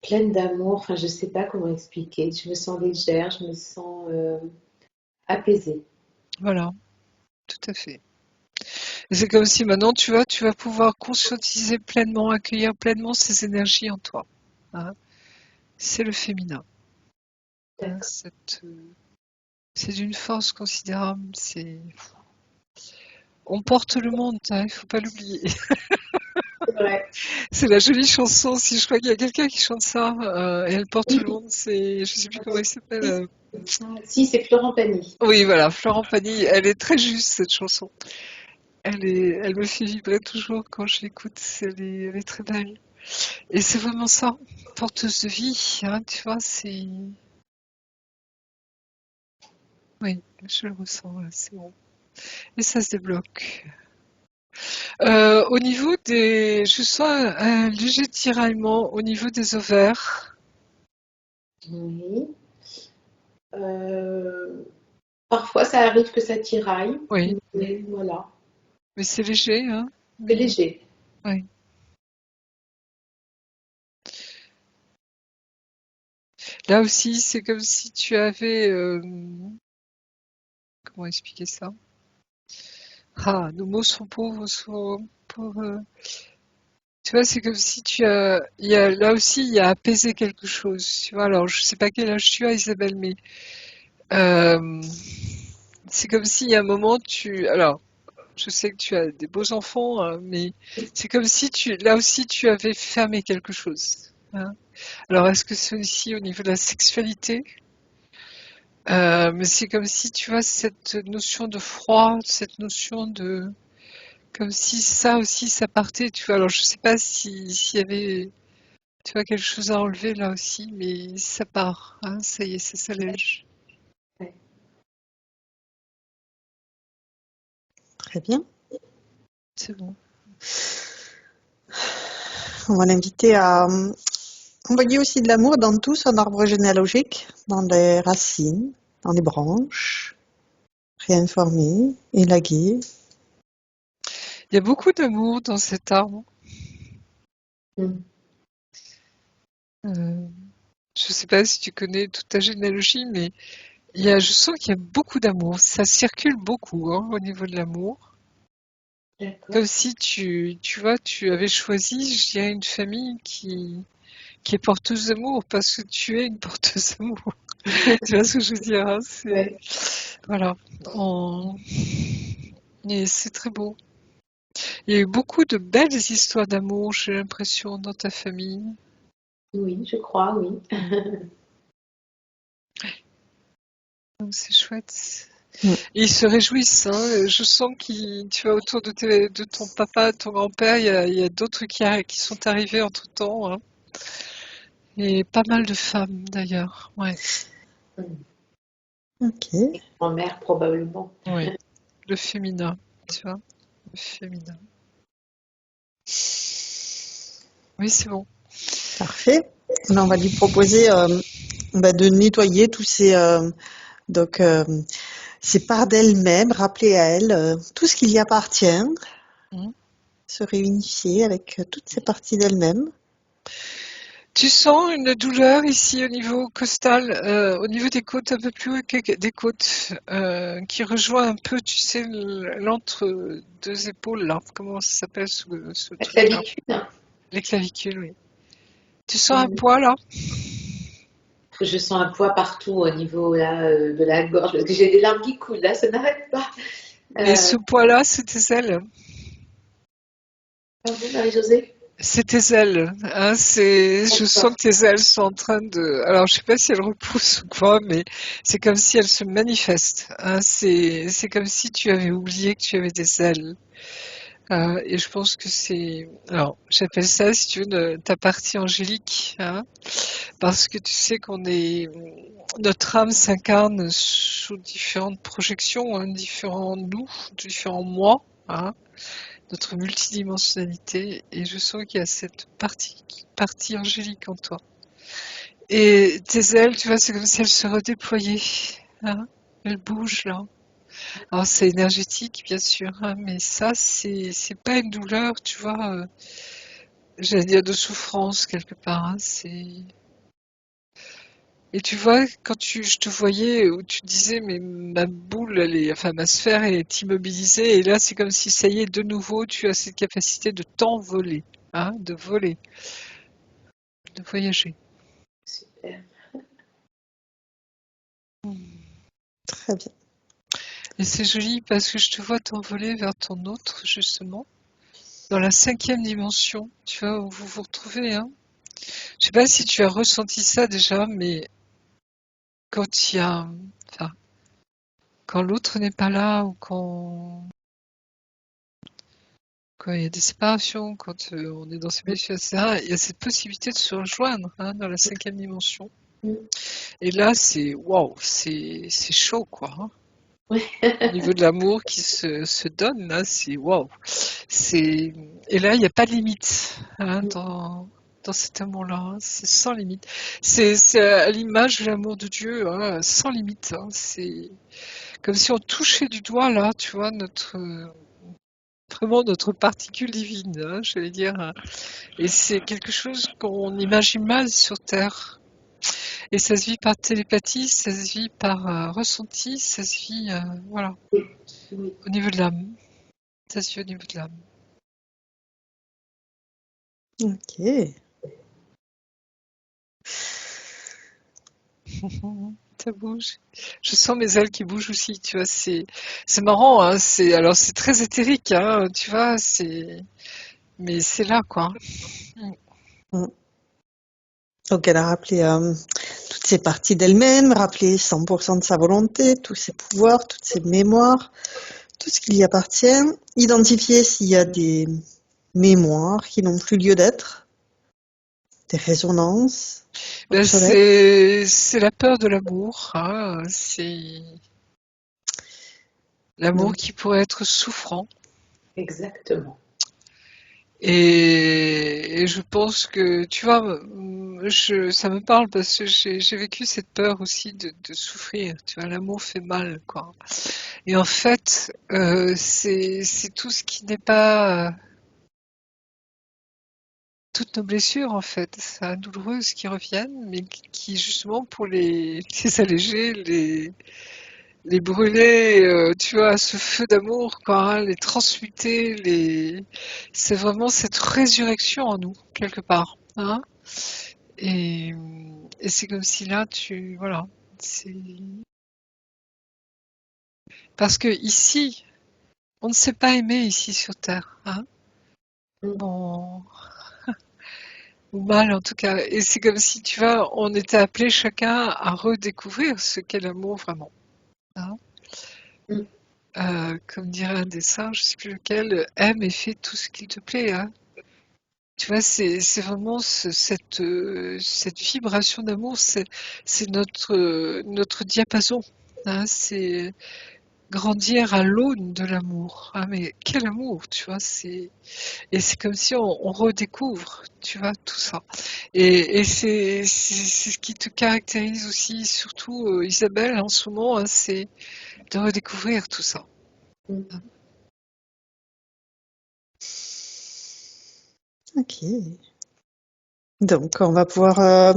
S3: pleine d'amour. Enfin, je sais pas comment expliquer. Je me sens légère, je me sens apaisée.
S2: Voilà, tout à fait. Et c'est comme si maintenant, tu vois, tu vas pouvoir conscientiser pleinement, accueillir pleinement ces énergies en toi. Hein. C'est le féminin. Hein,
S3: D'accord.
S2: c'est d'une force considérable. On porte le monde, hein, il ne faut pas l'oublier.
S3: C'est vrai.
S2: C'est la jolie chanson, si je crois qu'il y a quelqu'un qui chante ça, et elle porte tout le
S3: Oui.
S2: monde, c'est, je sais plus comment il s'appelle.
S3: Si, c'est Florent Pagny.
S2: Oui, voilà, Florent Pagny, elle est très juste cette chanson. Elle me fait vibrer toujours quand je l'écoute, elle est très belle. Et c'est vraiment ça, porteuse de vie, hein, tu vois, oui, je le ressens, là, c'est bon. Et ça se débloque. Au niveau je sens un léger tiraillement au niveau des ovaires.
S3: Oui. Euh, Parfois, ça arrive que ça tiraille.
S2: Oui,
S3: Mais voilà.
S2: mais c'est léger, hein.
S3: C'est
S2: Mais,
S3: léger.
S2: oui. Là aussi, c'est comme si tu avais, comment expliquer ça? Ah, nos mots sont pauvres, tu vois, c'est comme si là aussi, il y a apaisé quelque chose. Tu vois, alors, je sais pas quel âge tu as, Isabelle, mais euh, c'est comme s'il y a un moment, alors, je sais que tu as des beaux enfants, hein, mais c'est comme si là aussi, tu avais fermé quelque chose. Hein. Alors, est-ce que c'est aussi au niveau de la sexualité? Mais c'est comme si, tu vois, cette notion de froid, cette notion de, comme si ça aussi, ça partait, tu vois. Alors, je sais pas s'il y avait, tu vois, quelque chose à enlever là aussi, mais ça part, hein, ça y est, ça s'allège.
S1: Très bien.
S2: C'est bon.
S1: On va l'inviter à envoyer aussi de l'amour dans tout son arbre généalogique, dans les racines, dans les branches, réinformer, élaguer.
S2: Il y a beaucoup d'amour dans cet arbre.
S3: Mm.
S2: Euh, je sais pas si tu connais toute ta généalogie, mais je sens qu'il y a beaucoup d'amour. Ça circule beaucoup hein, au niveau de l'amour.
S3: D'accord.
S2: Comme si tu vois, tu avais choisi, je dirais, une famille qui est porteuse d'amour parce que tu es une porteuse d'amour. Tu vois ce que je veux dire hein,
S3: Ouais.
S2: voilà. On- Et c'est très beau. Il y a eu beaucoup de belles histoires d'amour, j'ai l'impression, dans ta famille.
S3: Oui, je crois, oui.
S2: Donc c'est chouette.
S1: Mm.
S2: Et ils se réjouissent. Hein. Je sens qu'ils, tu vois, autour de ton papa, de ton grand-père, il y a d'autres qui sont arrivés entre-temps. Hein. Et pas mal de femmes, d'ailleurs. Ouais.
S3: Mm.
S1: Ok.
S3: Et grand-mère, probablement.
S2: Ouais. Le féminin, tu vois. Le féminin. Oui, c'est bon.
S1: Parfait. On va lui proposer de nettoyer tous donc, ces parts d'elle-même, rappeler à elle tout ce qui lui appartient,
S2: Mhm.
S1: se réunifier avec toutes ces parties d'elle-même.
S2: Tu sens une douleur ici au niveau costal, au niveau des côtes, un peu plus haut que des côtes, qui rejoint un peu, tu sais, l'entre deux épaules, là. Comment ça s'appelle ce
S3: La
S2: truc-là?
S3: clavicule.
S2: Les clavicules, oui. Tu sens un
S3: Mm.
S2: poids, là?
S3: Je sens un poids partout au niveau là, de la gorge. Parce que j'ai des larmes qui coulent, là, ça n'arrête pas.
S2: Et ce poids-là, c'est tes ailes.
S3: Pardon, Marie-Josée?
S2: C'est tes ailes, hein, je sens
S3: D'accord.
S2: que tes ailes sont en train alors je sais pas si elles repoussent ou quoi, mais c'est comme si elles se manifestent, hein, c'est comme si tu avais oublié que tu avais des ailes. Et je pense que alors j'appelle ça, si tu veux, ta partie angélique, hein, parce que tu sais notre âme s'incarne sous différentes projections, hein, différents nous, différents moi, hein, notre multidimensionnalité, et je sens qu'il y a cette partie angélique en toi. Et tes ailes, tu vois, c'est comme si elles se redéployaient, hein, elles bougent là. Alors c'est énergétique, bien sûr, hein, mais ça, c'est pas une douleur, tu vois, j'allais dire de souffrance quelque part. Hein, Et tu vois, je te voyais, où tu disais, mais ma boule, enfin ma sphère est immobilisée, et là c'est comme si ça y est, de nouveau, tu as cette capacité de t'envoler, hein, de voler, de voyager.
S3: Super.
S1: Très bien.
S2: Et c'est joli parce que je te vois t'envoler vers ton autre, justement, dans la 5e dimension, tu vois, où vous vous retrouvez, hein. Je sais pas si tu as ressenti ça déjà, mais quand il y a, enfin, quand l'autre n'est pas là, ou quand il y a des séparations, quand on est dans ces blessures, etc., il y a cette possibilité de se rejoindre, hein, dans la 5e dimension.
S3: Mm.
S2: Et là, c'est waouh, c'est chaud, quoi. Hein.
S3: Ouais.
S2: Au niveau de l'amour qui se donne, là, c'est waouh. Et là, il n'y a pas de limite, hein, dans cet amour-là. Hein. C'est sans limite. C'est à l'image de l'amour de Dieu, hein, sans limite. Hein. C'est comme si on touchait du doigt, là, tu vois, vraiment notre particule divine, hein, j'allais dire. Hein. Et c'est quelque chose qu'on imagine mal sur Terre. Et ça se vit par télépathie, ça se vit par ressenti, ça se vit, voilà,
S3: Oui.
S2: au niveau de l'âme. Ça se vit au niveau de l'âme.
S1: Ok.
S2: Ça bouge. Je sens mes ailes qui bougent aussi, tu vois, c'est marrant, hein, alors c'est très éthérique, hein, tu vois, mais c'est là, quoi.
S1: Mm. Donc, elle a rappelé toutes ces parties d'elle-même, rappelé 100% de sa volonté, tous ses pouvoirs, toutes ses mémoires, tout ce qui lui appartient, identifier s'il y a des mémoires qui n'ont plus lieu d'être, des résonances
S2: Ben,
S1: obsolètes.
S2: c'est la peur de l'amour, hein, c'est L'amour
S1: Donc,
S2: qui pourrait être souffrant.
S3: Exactement.
S2: Et je pense que, tu vois, ça me parle parce que j'ai vécu cette peur aussi de souffrir. Tu vois, l'amour fait mal, quoi. Et en fait, c'est tout ce qui n'est pas toutes nos blessures, en fait, douloureuses qui reviennent, mais qui justement pour les alléger, les brûler, tu vois, à ce feu d'amour, quoi, hein, les transmuter, c'est vraiment cette résurrection en nous, quelque part, hein. Et, et c'est comme si là, voilà, c'est parce que ici, on ne sait pas aimer ici sur Terre, hein.
S3: Mm.
S2: On- Ou mal en tout cas. Et c'est comme si, tu vois, on était appelés chacun à redécouvrir ce qu'est l'amour vraiment, hein.
S3: Mm.
S2: Comme dirait un des saints, je sais plus lequel, aime et fais tout ce qu'il te plaît, hein. Tu vois, c'est vraiment cette vibration d'amour, c'est notre diapason, hein. C'est grandir à l'aune de l'amour. Ah mais quel amour, tu vois, et c'est comme si on redécouvre, tu vois, tout ça. Et c'est ce qui te caractérise aussi, surtout Isabelle, en ce moment, hein, c'est de redécouvrir tout ça.
S3: Mm.
S1: ok. Donc, on va pouvoir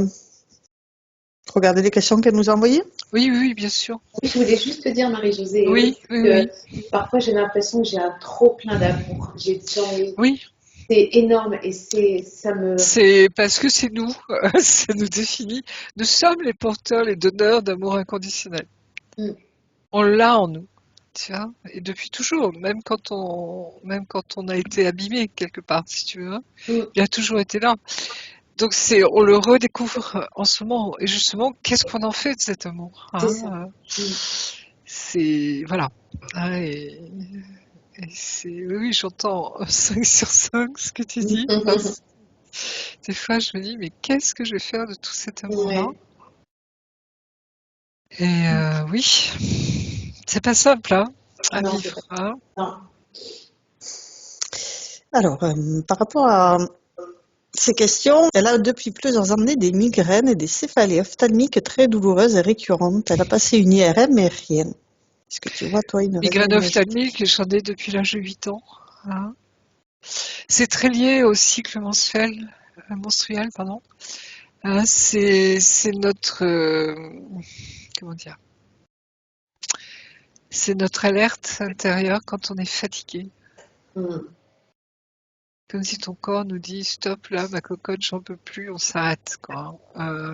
S1: regarder les questions qu'elle nous a envoyées.
S2: Oui, oui, oui, bien sûr.
S3: Oui, je voulais juste te dire, Marie-Josée et Aude,
S2: Oui, oui,
S3: que
S2: oui.
S3: parfois j'ai l'impression que j'ai un trop plein d'amour.
S2: Oui,
S3: C'est énorme et ça me.
S2: c'est parce que c'est nous, ça nous définit. Nous sommes les porteurs, les donneurs d'amour inconditionnel.
S3: Mm.
S2: On l'a en nous, tu vois, et depuis toujours, même quand on a été abîmé quelque part, si tu veux, hein,
S3: Mm.
S2: il a toujours été là. Donc on le redécouvre en ce moment. Et justement, qu'est-ce qu'on en fait de cet amour,
S3: C'est
S2: hein,
S3: ça. Mm.
S2: C'est voilà. Hein, et oui, j'entends 5 sur 5 ce que tu dis. Enfin, des fois, je me dis, mais qu'est-ce que je vais faire de tout cet amour-là?
S3: Ouais.
S2: Et oui, c'est pas simple, hein, à
S3: Non, c'est pas.
S2: vivre, hein.
S3: Non.
S1: Alors, par rapport à ces questions, elle a depuis plusieurs années des migraines et des céphalées ophtalmiques très douloureuses et récurrentes. Elle a passé une IRM, mais rien. Est-ce que tu vois, toi, une raison
S2: Migraine
S1: imagée?
S2: ophtalmique, j'en ai depuis l'âge de 8 ans, hein. C'est très lié au cycle menstruel, pardon. Hein, c'est notre, comment dire, c'est notre alerte intérieure quand on est fatigué.
S3: Mm.
S2: Comme si ton corps nous dit stop là, ma cocotte, j'en peux plus, on s'arrête quoi.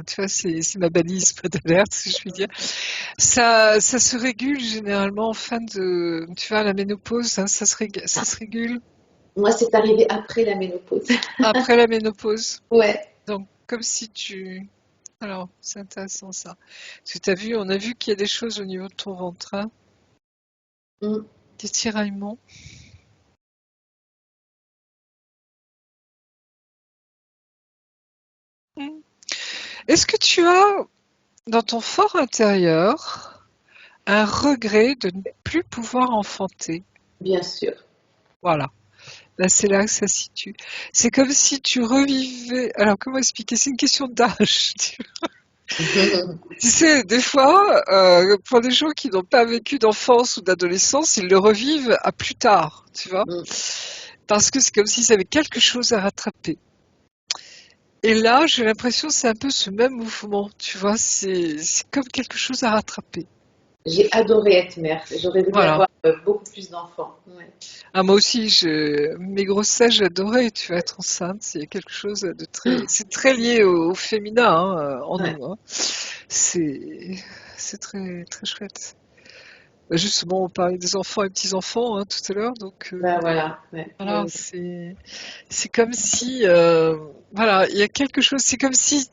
S2: Tu vois, c'est ma balise pas d'alerte, si je puis dire. Ça se régule généralement en fin de, tu vois, la ménopause, hein, ça se régule
S3: Moi, c'est arrivé après la ménopause.
S2: après la ménopause.
S3: Ouais.
S2: Donc comme si alors c'est intéressant ça. Parce que on a vu qu'il y a des choses au niveau de ton ventre, hein,
S3: Mm.
S2: des tiraillements. Hmm. Est-ce que tu as dans ton fort intérieur un regret de ne plus pouvoir enfanter?
S3: Bien sûr.
S2: Voilà. Là, c'est là que ça se situe. C'est comme si tu revivais. Alors, comment expliquer? C'est une question d'âge. Tu sais, des fois, pour des gens qui n'ont pas vécu d'enfance ou d'adolescence, ils le revivent à plus tard, tu vois.
S3: Mm.
S2: Parce que c'est comme s'ils avaient quelque chose à rattraper. Et là, j'ai l'impression que c'est un peu ce même mouvement, tu vois. C'est comme quelque chose à rattraper.
S3: J'ai adoré être mère. J'aurais voulu
S2: Voilà.
S3: avoir beaucoup plus d'enfants. Ouais.
S2: Ah, moi aussi, mes grossesses, j'adorais, tu vois, être enceinte. Il y a quelque chose de c'est très lié au féminin, hein, en
S3: Ouais.
S2: nous, hein. C'est, c'est très, très chouette. Bah, justement, on parlait des enfants et petits-enfants, hein, tout à l'heure, donc
S3: Bah voilà. Ouais.
S2: voilà,
S3: Ouais.
S2: c'est comme si, voilà, il y a quelque chose, c'est comme si,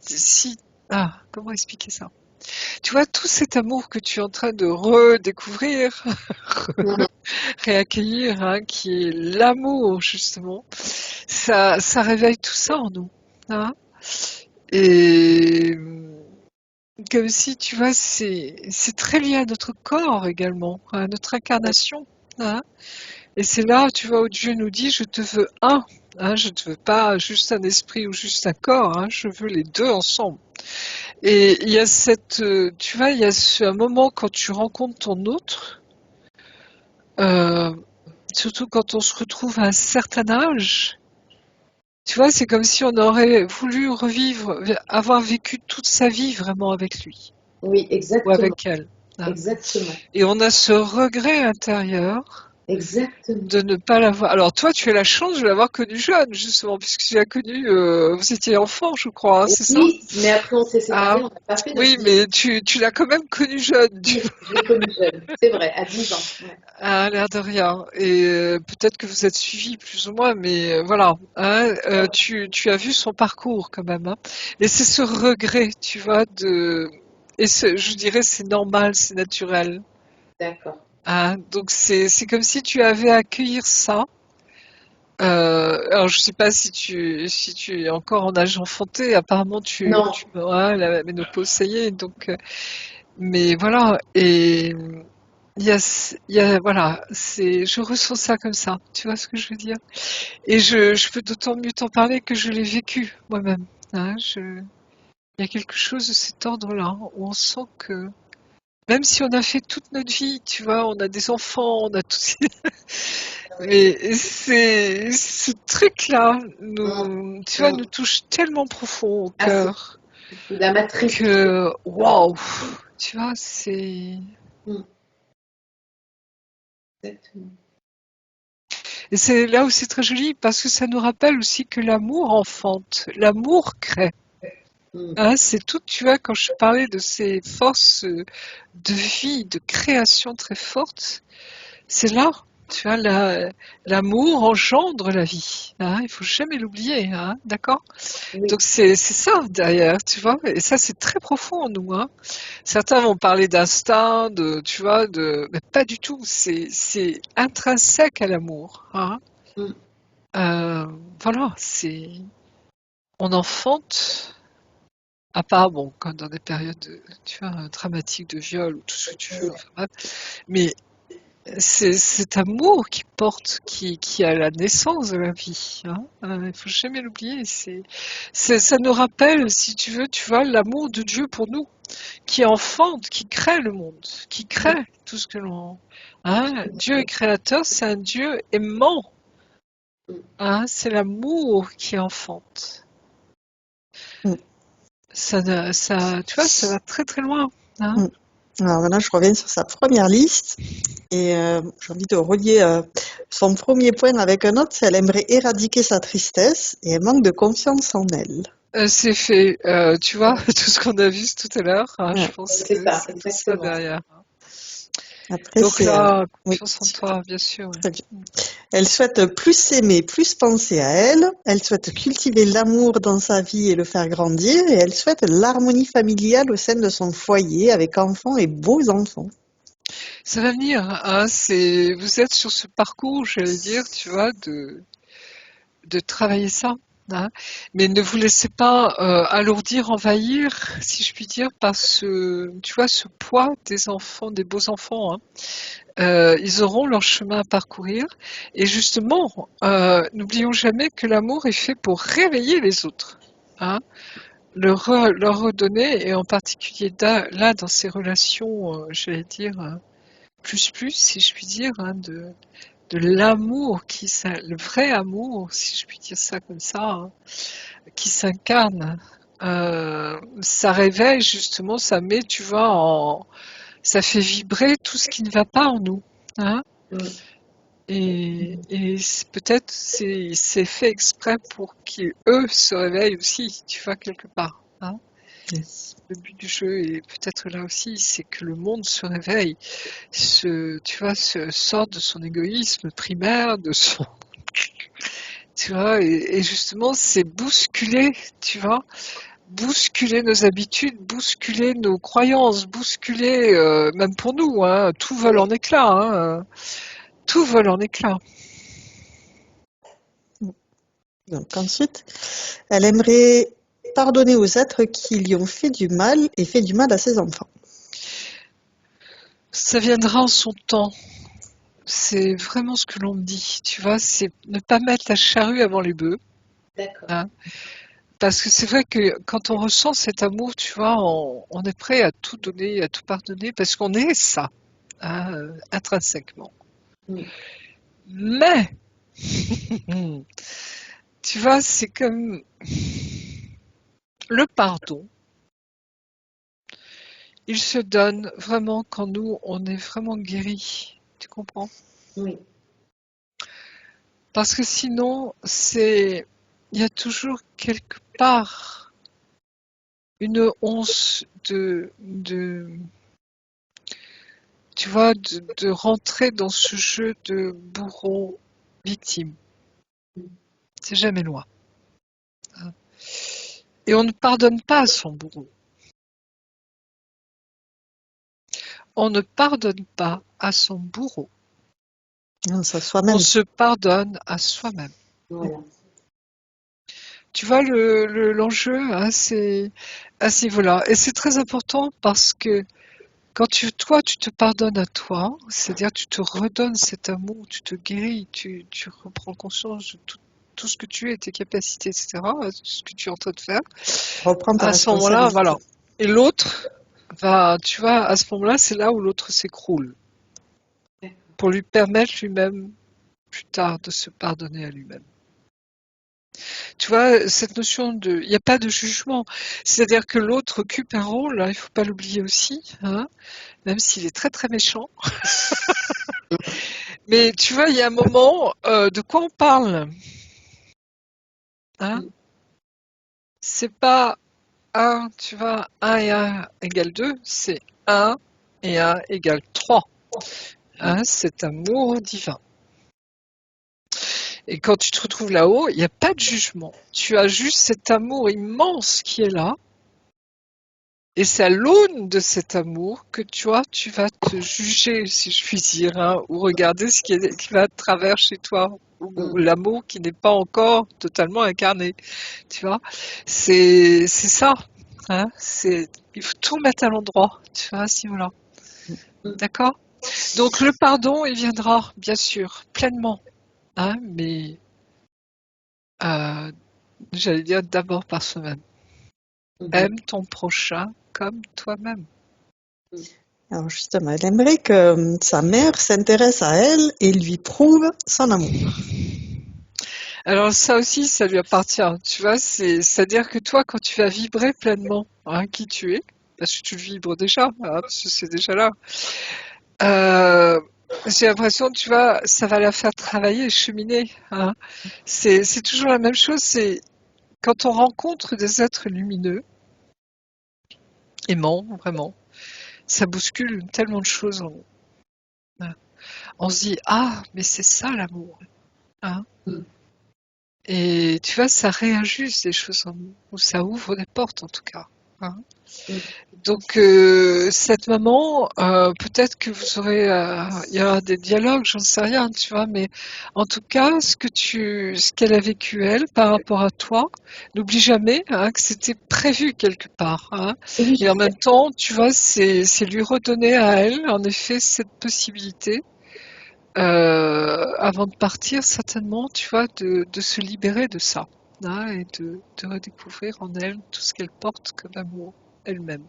S2: comment expliquer ça? Tu vois, tout cet amour que tu es en train de redécouvrir,
S3: Mhm.
S2: réaccueillir, hein, qui est l'amour, justement, ça réveille tout ça en nous, hein. Et comme si, tu vois, c'est très lié à notre corps également, à notre incarnation. Hein. Et c'est là, tu vois, où Dieu nous dit, je te veux un. Hein, je ne te veux pas juste un esprit ou juste un corps, hein, je veux les deux ensemble. Et il y a tu vois, il y a un moment quand tu rencontres ton autre, euh, surtout quand on se retrouve à un certain âge, tu vois, c'est comme si on aurait voulu revivre, avoir vécu toute sa vie vraiment avec lui
S3: Oui,
S2: ou
S3: exactement.
S2: avec elle. Hein.
S3: Exactement.
S2: Et on a ce regret intérieur
S3: Exactement.
S2: de ne pas l'avoir. Alors toi, tu as la chance de l'avoir connu jeune, justement, puisque tu l'as connu, vous étiez enfant, je crois, hein, c'est ça?
S3: Oui, mais après on s'est
S2: Ah,
S3: séparés, on n'a pas fait notre
S2: oui,
S3: vie.
S2: mais tu l'as quand même connu jeune, tu
S3: Oui, je l'ai connu jeune, c'est vrai, à 10 ans. Ouais.
S2: à l'air de rien. Et peut-être que vous êtes suivis plus ou moins, mais voilà. Hein, tu as vu son parcours quand même. Hein. Et c'est ce regret, tu vois, et je dirais c'est normal, c'est naturel.
S3: D'accord.
S2: Hein. Donc c'est comme si tu avais à accueillir ça. Alors je sais pas si tu es encore en âge enfanté. Apparemment
S3: Non,
S2: ouais, la ménopause ça y est. Donc mais voilà. Et voilà, je ressens ça comme ça, tu vois ce que je veux dire? Et je peux d'autant mieux t'en parler que je l'ai vécu moi-même. Hein, il y a quelque chose de cet ordre-là, où on sent que, même si on a fait toute notre vie, tu vois, on a des enfants, on a tout, mais ce truc-là,
S3: hum,
S2: tu vois, nous
S3: hum.
S2: touche tellement profond au
S3: Ah, c'est
S2: cœur
S3: la matrice, tu sais.
S2: que, waouh, tu vois, c'est.
S3: Hum, exactement.
S2: Et c'est là où c'est très joli parce que ça nous rappelle aussi que l'amour enfante, l'amour crée.
S3: Hum,
S2: Hein, c'est tout, tu vois, quand je parlais de ces forces de vie, de création très fortes, c'est là, tu vois, l'amour engendre la vie. Hein, il faut jamais l'oublier, hein, d'accord?
S3: oui,
S2: Donc c'est ça derrière, tu vois, et ça c'est très profond en nous. Hein. Certains vont parler d'instinct, tu vois, mais pas du tout. C'est intrinsèque à l'amour. Hein.
S3: hum,
S2: Euh, voilà, on enfante, à part, bon, comme dans des périodes, tu vois, dramatiques de viol ou tout ce que tu veux, enfin bref, mais c'est cet amour qui porte, qui a la naissance de la vie. Hein. Il faut jamais l'oublier. Ça nous rappelle, si tu veux, tu vois, l'amour de Dieu pour nous, qui enfante, qui crée le monde, qui crée tout ce que l'on. Hein. Dieu est créateur, c'est un Dieu aimant.
S3: hum.
S2: Hein. C'est l'amour qui enfante.
S1: Mm,
S2: Tu vois, ça va très très loin. Hein.
S1: mm. Alors maintenant, je reviens sur sa première liste et j'ai envie de relier son premier point avec un autre, c'est elle aimerait éradiquer sa tristesse et elle manque de confiance en elle.
S2: C'est fait, tu vois, tout ce qu'on a vu tout à l'heure, hein, je
S1: Ouais.
S2: pense
S3: C'est
S2: que
S3: ça,
S2: c'est tout ça
S3: exactement.
S2: derrière.
S1: Après,
S2: Donc
S1: c'est
S2: là,
S1: oui,
S2: confiance en toi, bien sûr.
S1: très bien. Elle souhaite plus s'aimer, plus penser à elle. Elle souhaite cultiver l'amour dans sa vie et le faire grandir. Et elle souhaite l'harmonie familiale au sein de son foyer avec enfants et beaux enfants.
S2: Ça va venir, hein, vous êtes sur ce parcours, j'allais dire, tu vois, de travailler ça. Hein. Mais ne vous laissez pas alourdir, envahir, si je puis dire, par tu vois, ce poids des enfants, des beaux enfants. Hein. Ils auront leur chemin à parcourir. Et justement, n'oublions jamais que l'amour est fait pour réveiller les autres. Hein, leur redonner, et en particulier là, dans ces relations, j'allais dire, plus, si je puis dire, hein, de l'amour, le vrai amour, si je puis dire ça comme ça, hein, qui s'incarne. Ça réveille justement, ça met, tu vois, ça fait vibrer tout ce qui ne va pas en nous. Hein.
S3: Hum,
S2: Et peut-être c'est fait exprès pour qu'eux se réveillent aussi, tu vois, quelque part. Hein.
S1: Yes.
S2: Le but du jeu est peut-être là aussi, c'est que le monde se réveille, tu vois, sorte de son égoïsme primaire, tu vois, et justement, c'est bousculer, tu vois, bousculer nos habitudes, bousculer nos croyances, bousculer, même pour nous, hein, tout vole en éclats, hein, tout vole en éclats.
S1: Donc ensuite, elle aimerait pardonner aux êtres qui lui ont fait du mal et fait du mal à ses enfants.
S2: Ça viendra en son temps. C'est vraiment ce que l'on me dit. Tu vois, c'est ne pas mettre la charrue avant les bœufs.
S3: D'accord.
S2: Hein. Parce que c'est vrai que quand on ressent cet amour, tu vois, on est prêt à tout donner, à tout pardonner, parce qu'on est ça, hein, intrinsèquement. Mais, tu vois, c'est comme le pardon. Il se donne vraiment quand nous, on est vraiment guéris. Tu comprends?
S3: Oui.
S2: Parce que sinon, il y a toujours quelque part une once tu vois, de rentrer dans ce jeu de bourreau-victime. C'est jamais loin. Et on ne pardonne pas à son bourreau. On ne pardonne pas à son bourreau.
S1: Non, ça soi-même.
S2: On se pardonne à soi-même.
S3: Voilà.
S2: Tu vois, l'enjeu, hein, c'est à ce niveau-là. Et c'est très important parce que quand toi, tu te pardonnes à toi, c'est-à-dire tu te redonnes cet amour, tu te guéris, tu reprends conscience de tout ce que tu es, tes capacités, etc., ce que tu es en train de faire.
S1: Reprends ta
S2: À ce moment-là,
S1: responsabilité.
S2: voilà. Et l'autre tu vois, à ce moment-là, c'est là où l'autre s'écroule. Pour lui permettre lui-même, plus tard, de se pardonner à lui-même. Tu vois, cette notion il n'y a pas de jugement. C'est-à-dire que l'autre occupe un rôle, hein, il ne faut pas l'oublier aussi, hein, même s'il est très très méchant. Mais tu vois, il y a un moment, de quoi on parle, hein? C'est pas 1, tu vois, 1 et 1 égale 2, c'est 1 et 1 égale 3. Hein, cet amour divin. Et quand tu te retrouves là-haut, il n'y a pas de jugement. Tu as juste cet amour immense qui est là. Et c'est à l'aune de cet amour que tu vas te juger, si je puis dire, hein, ou regarder ce qui va de travers chez toi, ou l'amour qui n'est pas encore totalement incarné. Tu vois, c'est ça. Hein, il faut tout mettre à l'endroit. Tu vois, à ce niveau-là. D'accord? Donc le pardon, il viendra, bien sûr, pleinement. Hein, mais j'allais dire d'abord par soi-même. Aime ton prochain comme toi-même.
S1: Alors justement, elle aimerait que sa mère s'intéresse à elle et lui prouve son amour.
S2: Alors ça aussi, ça lui appartient. Tu vois, c'est-à-dire que toi, quand tu vas vibrer pleinement, hein, qui tu es, parce que tu le vibres déjà, hein, parce que c'est déjà là. J'ai l'impression, tu vois, ça va la faire travailler, cheminer. Hein. C'est toujours la même chose. C'est quand on rencontre des êtres lumineux, aimants, vraiment, ça bouscule tellement de choses en nous. Hein. On se dit, ah, mais c'est ça l'amour. Hein. Et tu vois, ça réajuste des choses en nous, ou ça ouvre des portes en tout cas. Hein. Donc cette maman, peut-être que vous aurez, il y aura des dialogues, j'en sais rien, tu vois, mais en tout cas, ce qu'elle a vécu elle par rapport à toi, n'oublie jamais hein, que c'était prévu quelque part. Hein. Et en même temps, tu vois, c'est lui redonner à elle, en effet, cette possibilité. Avant de partir, certainement, tu vois, de se libérer de ça hein, et de redécouvrir en elle tout ce qu'elle porte comme amour elle-même.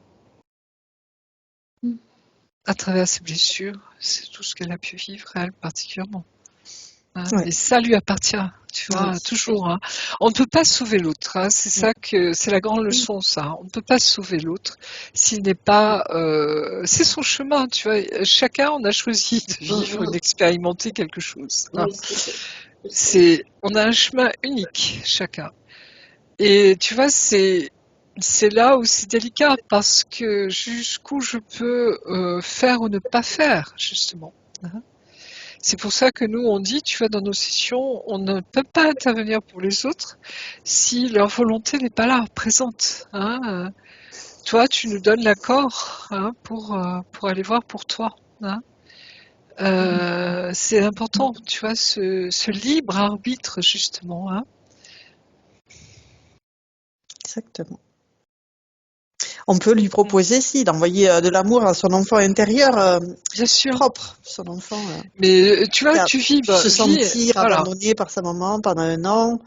S2: À travers ses blessures, c'est tout ce qu'elle a pu vivre, elle particulièrement. Hein.
S1: Ouais.
S2: Et ça lui appartient, tu vois, toujours. Hein. On ne peut pas sauver l'autre. Hein. C'est ça c'est la grande leçon, ça. On ne peut pas sauver l'autre s'il n'est pas. C'est son chemin, tu vois. Chacun, on a choisi de vivre, d'expérimenter quelque chose. Hein. On a un chemin unique, chacun. Et tu vois, c'est là où c'est délicat parce que jusqu'où je peux faire ou ne pas faire, justement. Hein. C'est pour ça que nous, on dit, tu vois, dans nos sessions, on ne peut pas intervenir pour les autres si leur volonté n'est pas là, présente. Hein. Toi, tu nous donnes l'accord hein, pour aller voir pour toi. Hein. C'est important, tu vois, ce libre arbitre, justement. Hein.
S1: Exactement. On peut lui proposer, si, d'envoyer de l'amour à son enfant intérieur
S2: Bien sûr.
S1: propre. Son enfant
S2: Mais tu vois,
S1: qui a
S2: tu
S1: pu
S2: vibres,
S1: se sentir
S2: voilà.
S1: abandonné par sa maman pendant 1 an.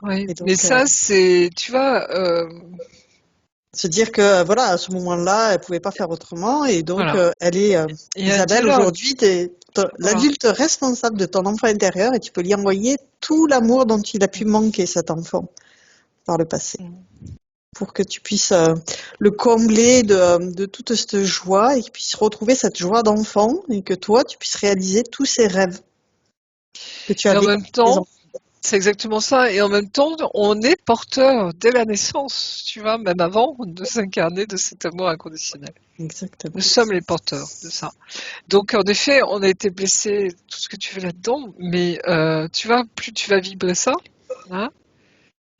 S2: Oui.
S1: Et donc,
S2: Mais ça, c'est, tu vois,
S1: se dire que, voilà, à ce moment-là, elle pouvait pas faire autrement. Et donc,
S2: voilà.
S1: elle est,
S2: Il y a un
S1: Isabelle,
S2: dialogue.
S1: aujourd'hui, t'es
S2: Voilà.
S1: l'adulte responsable de ton enfant intérieur et tu peux lui envoyer tout l'amour dont il a pu manquer, cet enfant, par le passé. Pour que tu puisses le combler de toute cette joie et qu'il puisse retrouver cette joie d'enfant et que toi, tu puisses réaliser tous ces rêves que tu
S2: Et en
S1: avais
S2: même
S1: quand tu étais
S2: temps,
S1: enfant.
S2: c'est exactement ça. Et en même temps, on est porteur dès la naissance, tu vois, même avant de s'incarner de cet amour inconditionnel.
S1: Exactement.
S2: Nous sommes les porteurs de ça. Donc, en effet, on a été blessés, tout ce que tu fais là-dedans, mais tu vois, plus tu vas vibrer ça, hein,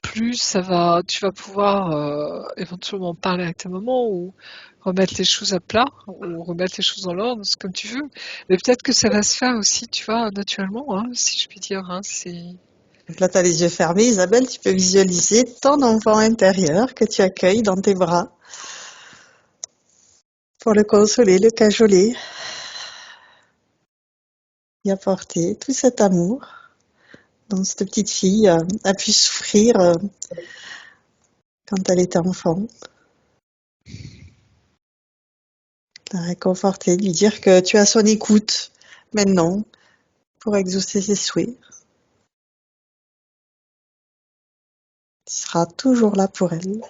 S2: plus ça va, tu vas pouvoir éventuellement parler avec ta maman ou remettre les choses à plat ou remettre les choses dans l'ordre, c'est comme tu veux. Mais peut-être que ça va se faire aussi, tu vois, naturellement, hein, si je puis dire. Hein,
S1: Donc là, tu as les yeux fermés, Isabelle, tu peux visualiser ton enfant intérieur que tu accueilles dans tes bras pour le consoler, le cajoler et apporter tout cet amour dont cette petite fille a pu souffrir quand elle était enfant. La réconforter, lui dire que tu as son écoute maintenant pour exaucer ses souhaits. Tu seras toujours là pour elle.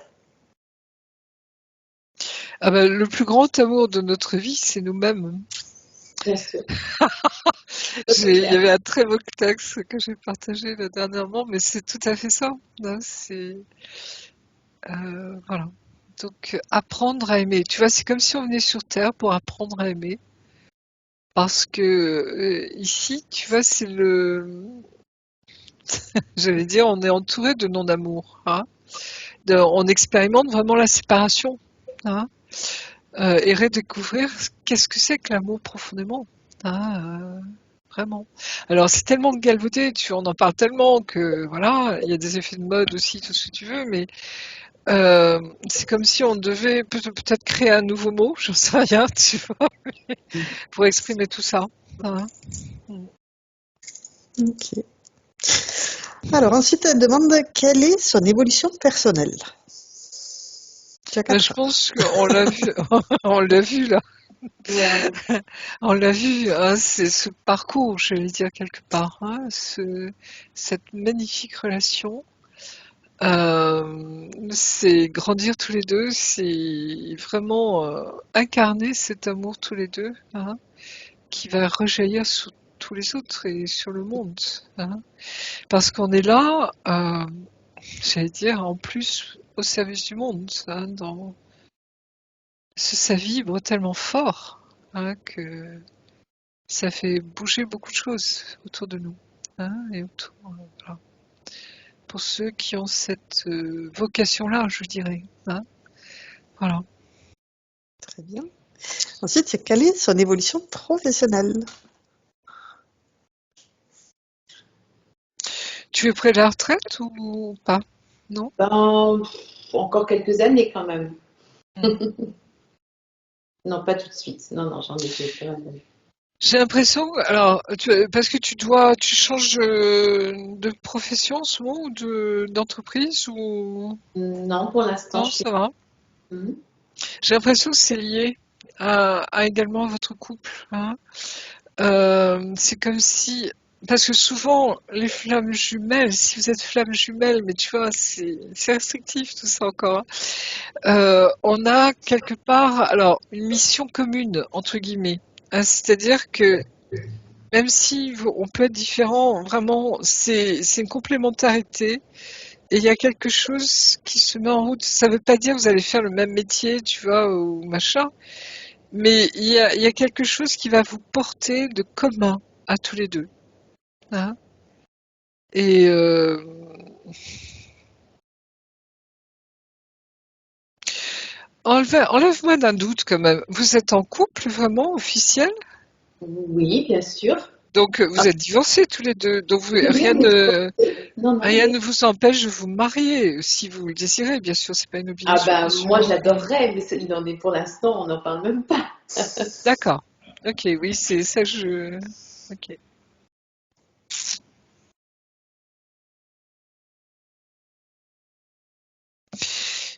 S2: Ah ben, le plus grand amour de notre vie, c'est nous-mêmes.
S3: Bien sûr.
S2: Il y avait un très beau texte que j'ai partagé là, dernièrement, mais c'est tout à fait ça. Hein, voilà. Donc, apprendre à aimer. Tu vois, c'est comme si on venait sur Terre pour apprendre à aimer. Parce que ici, tu vois, c'est j'allais dire, on est entouré de non-amour. Hein. On expérimente vraiment la séparation. Hein. Et redécouvrir qu'est-ce que c'est que l'amour profondément. Hein, vraiment. Alors c'est tellement galvaudé, on en parle tellement que voilà, il y a des effets de mode aussi, tout ce que tu veux, mais c'est comme si on devait peut-être créer un nouveau mot, j'en sais rien, tu vois, pour exprimer tout ça. Hein.
S1: Ok. Alors ensuite, elle demande quelle est son évolution personnelle. Tu as
S2: Ben,
S1: 4
S2: je
S1: heures.
S2: pense qu'on l'a vu, on l'a vu là,
S3: Ouais.
S2: on l'a vu, hein, c'est ce parcours, j'allais dire quelque part, hein, cette magnifique relation. C'est grandir tous les deux, c'est vraiment incarner cet amour tous les deux, hein, qui va rejaillir sur tous les autres et sur le monde. Hein. Parce qu'on est là, j'allais dire, en plus au service du monde. Hein, ça vibre tellement fort hein, que ça fait bouger beaucoup de choses autour de nous. Hein, et autour, voilà. Pour ceux qui ont cette vocation-là, je dirais. Hein. Voilà.
S1: Très bien. Ensuite, quelle est son évolution professionnelle?
S2: Tu es près de la retraite ou pas? Non?
S3: Ben, encore quelques années quand même.
S2: Mm.
S3: Non, pas tout de suite. Non, non, j'en ai fait pas mal.
S2: J'ai l'impression, alors, parce que tu changes de profession en ce moment ou d'entreprise ou
S3: Non, pour l'instant,
S2: non,
S3: je sais
S2: ça va.
S3: pas. Mhm.
S2: J'ai l'impression que c'est lié à également votre couple. Hein. C'est comme si, parce que souvent les flammes jumelles, si vous êtes flammes jumelles, mais tu vois, c'est restrictif tout ça encore. Hein. On a quelque part, alors, une mission commune entre guillemets. Hein, c'est-à-dire que même si on peut être différent, vraiment, c'est une complémentarité. Et il y a quelque chose qui se met en route. Ça ne veut pas dire que vous allez faire le même métier, tu vois, ou machin. Mais il y a quelque chose qui va vous porter de commun à tous les deux. Hein. Et enlève-moi d'un doute quand même. Vous êtes en couple vraiment officiel?
S3: Oui, bien sûr.
S2: Donc, vous êtes divorcés tous les deux. Donc,
S3: Oui, on est divorcés. Non, non.
S2: rien ne vous empêche de vous marier, si vous le désirez. Bien sûr, c'est pas une
S3: Ah
S2: obligation, bien
S3: ben,
S2: sûr.
S3: moi, j'adorerais, mais il en est pour l'instant, on n'en parle même pas.
S2: D'accord. Ok, oui, c'est ça, Ok.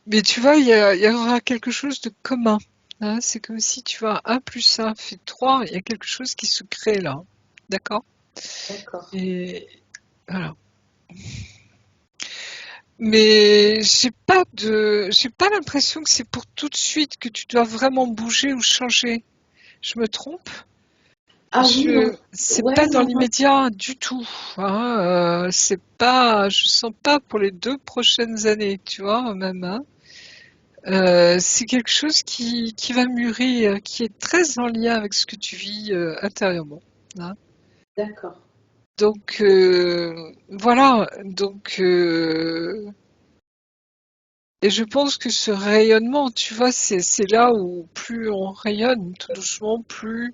S2: Mais tu vois, il y aura quelque chose de commun. Hein. C'est comme si tu vois 1 plus 1 fait 3. Il y a quelque chose qui se crée là. D'accord?
S3: D'accord.
S2: Et voilà. Mais j'ai pas l'impression que c'est pour tout de suite que tu dois vraiment bouger ou changer. Je me trompe?
S3: Ah oui, non.
S2: C'est
S3: Ouais,
S2: pas dans
S3: non, non.
S2: l'immédiat du tout. Hein. Je sens pas pour les 2 prochaines années, tu vois, même. Hein. C'est quelque chose qui va mûrir, qui est très en lien avec ce que tu vis intérieurement. Hein.
S3: D'accord.
S2: Donc voilà. Et je pense que ce rayonnement, tu vois, c'est là où plus on rayonne tout doucement, plus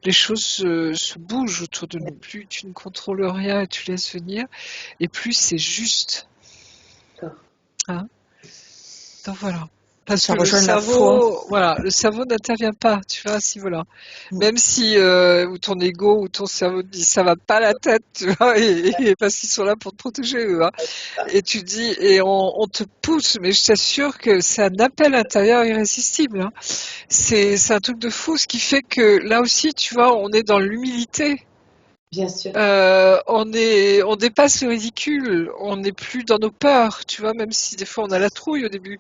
S2: les choses se bougent autour de nous. Plus tu ne contrôles rien et tu laisses venir, et plus c'est juste.
S3: D'accord.
S2: Hein. Donc voilà. Parce
S1: Ça
S2: que
S1: rejoint la foi.
S2: le cerveau n'intervient pas, tu vois, si voilà.
S1: Mm.
S2: Même si ou ton ego ou ton cerveau te dit ça va pas la tête, tu vois, et parce qu'ils sont là pour te protéger, eux, hein. Et tu dis et on te pousse, mais je t'assure que c'est un appel intérieur irrésistible. Hein. C'est un truc de fou, ce qui fait que là aussi, tu vois, on est dans l'humilité.
S3: Bien sûr.
S2: On dépasse le ridicule, on n'est plus dans nos peurs, tu vois, même si des fois on a la trouille au début.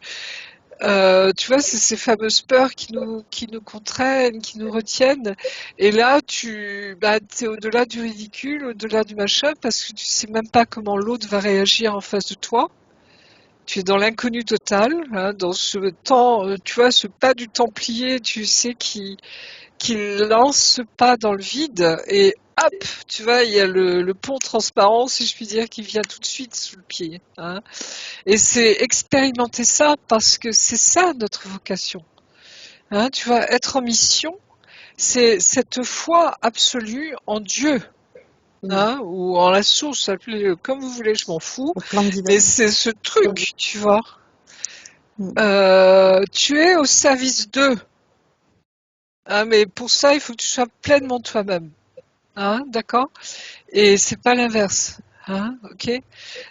S2: Tu vois, c'est ces fameuses peurs qui nous contraignent, qui nous retiennent. Et là, t'es au-delà du ridicule, au-delà du machin, parce que tu sais même pas comment l'autre va réagir en face de toi. Tu es dans l'inconnu total, hein, dans ce temps, tu vois, ce pas du Templier, tu sais, qui lance ce pas dans le vide, et hop, tu vois, il y a le pont transparent, si je puis dire, qui vient tout de suite sous le pied. Hein. Et c'est expérimenter ça parce que c'est ça notre vocation. Hein, tu vas être en mission, c'est cette foi absolue en Dieu.
S3: Mm.
S2: Hein, ou en la source, appelez-le comme vous voulez, je m'en fous.
S1: Au plan divin.
S2: Mais c'est ce truc, tu vois.
S1: Mm.
S2: Tu es au service d'eux. Hein, mais pour ça, il faut que tu sois pleinement toi-même. Hein, d'accord? Et c'est pas l'inverse. Hein, ok?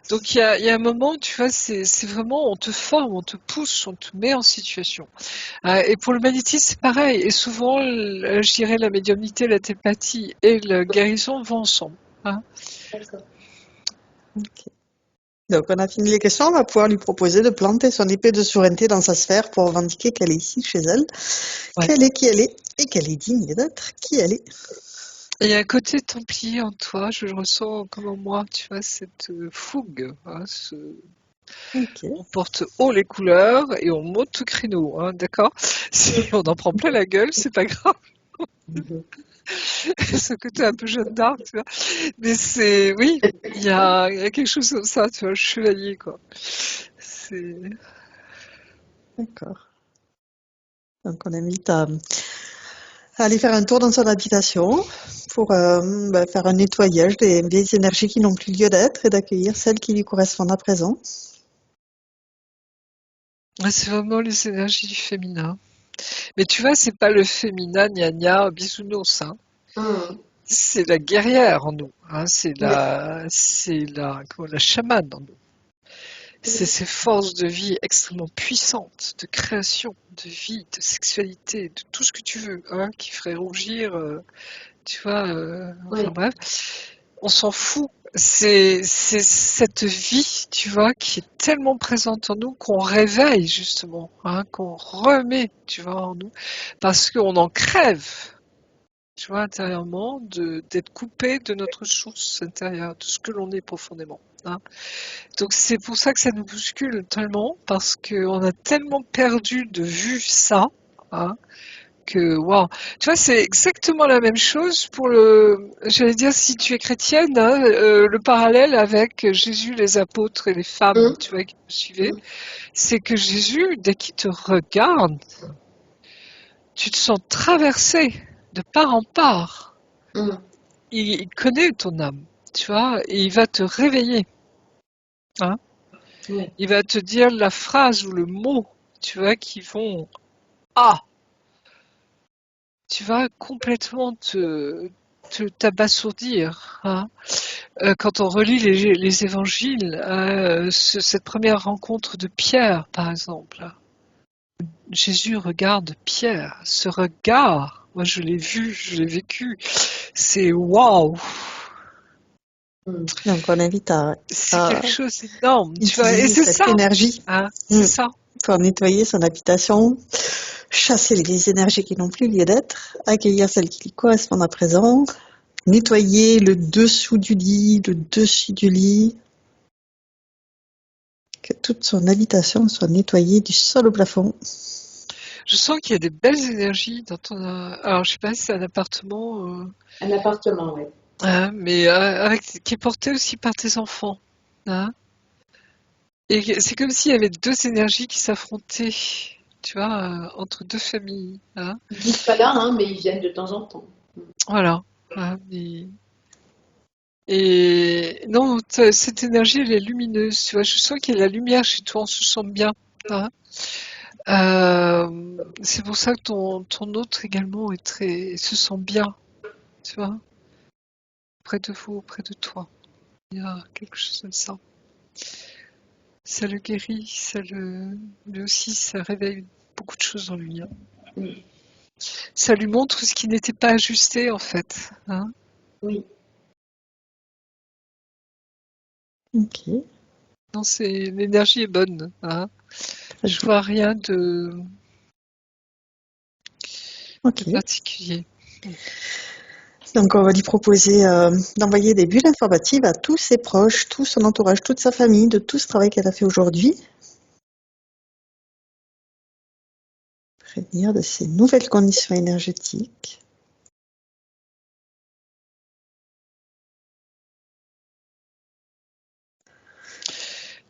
S2: Donc il y a un moment, tu vois, c'est vraiment, on te forme, on te pousse, on te met en situation. Et pour le magnétisme, c'est pareil. Et souvent, je dirais, la médiumnité, la télépathie et la guérison vont ensemble. Hein.
S3: D'accord.
S1: Ok. Donc, on a fini les questions. On va pouvoir lui proposer de planter son épée de souveraineté dans sa sphère pour revendiquer qu'elle est ici, chez elle,
S2: Ouais.
S1: qu'elle est qui elle est et qu'elle est digne d'être qui elle est.
S2: Et il y a un côté templier en toi, je le ressens comme en moi, tu vois, cette fougue. Hein,
S1: Ok.
S2: on porte haut les couleurs et on monte au créneau, hein, d'accord? Si on en prend plein la gueule, c'est pas grave.
S3: Mhm.
S2: Ce côté un peu Jeanne d'Arc, tu vois. Mais oui, il y a quelque chose comme ça, tu vois, chevalier, quoi. C'est,
S1: D'accord. Donc, on invite à aller faire un tour dans son habitation pour faire un nettoyage des vieilles énergies qui n'ont plus lieu d'être et d'accueillir celles qui lui correspondent à présent.
S2: c'est vraiment les énergies du féminin. Mais tu vois, c'est pas le féminin gna gna bisounours, hein.
S3: Mm.
S2: C'est la guerrière en nous, hein.
S3: Ouais.
S2: La chamane en nous. C'est ces forces de vie extrêmement puissantes, de création, de vie, de sexualité, de tout ce que tu veux, hein, qui ferait rougir, tu vois, enfin
S3: Ouais.
S2: bref, on s'en fout. C'est cette vie, tu vois, qui est tellement présente en nous qu'on réveille justement, hein, qu'on remet, tu vois, en nous, parce qu'on en crève, tu vois, intérieurement, d'être coupé de notre source intérieure, de ce que l'on est profondément. Hein. Donc c'est pour ça que ça nous bouscule tellement, parce qu'on a tellement perdu de vue ça, hein, que waouh. Tu vois, c'est exactement la même chose j'allais dire, si tu es chrétienne, hein, le parallèle avec Jésus, les apôtres et les femmes,
S3: Mm.
S2: tu vois, qui me suivaient,
S3: Mm.
S2: c'est que Jésus, dès qu'il te regarde, tu te sens traversé de part en part.
S3: Mm.
S2: il connaît ton âme, tu vois, et il va te réveiller. Hein.
S3: Oui.
S2: Il va te dire la phrase ou le mot, tu vois, qui vont tu vas complètement t'abasourdir. Hein. Quand on relit les évangiles, cette première rencontre de Pierre, par exemple, Jésus regarde Pierre. Ce regard, moi je l'ai vu, je l'ai vécu. C'est waouh!
S1: Donc on invite
S2: C'est quelque chose d'énorme, tu vois. Et
S1: utiliser
S2: c'est
S1: cette
S2: ça,
S1: énergie
S2: hein, c'est ça.
S1: pour nettoyer son habitation, chasser les énergies qui n'ont plus lieu d'être, accueillir celles qui lui correspondent à présent, nettoyer le dessous du lit, le dessus du lit, que toute son habitation soit nettoyée du sol au plafond.
S2: Je sens qu'il y a des belles énergies dans ton. Alors, je sais pas si c'est un appartement.
S3: Un appartement, oui.
S2: Hein, mais qui est porté aussi par tes enfants. Hein. Et c'est comme s'il y avait deux énergies qui s'affrontaient, tu vois, entre deux familles. Hein.
S3: Ils vivent pas là, hein, mais ils viennent de temps en temps.
S2: Voilà. Hein, et non, cette énergie, elle est lumineuse. Tu vois, je sens qu'il y a de la lumière chez toi, on se sent bien. Hein. C'est pour ça que ton autre également se sent bien, tu vois, près de vous, près de toi. Il y a quelque chose comme ça. Ça le guérit, lui aussi, ça réveille beaucoup de choses en lui. Hein. Ça lui montre ce qui n'était pas ajusté en fait. Hein.
S3: Oui.
S1: Ok.
S2: Non, l'énergie est bonne. Hein. Je vois rien de particulier.
S1: Donc on va lui proposer d'envoyer des bulles informatives à tous ses proches, tout son entourage, toute sa famille, de tout ce travail qu'elle a fait aujourd'hui. Prévenir de ces nouvelles conditions énergétiques.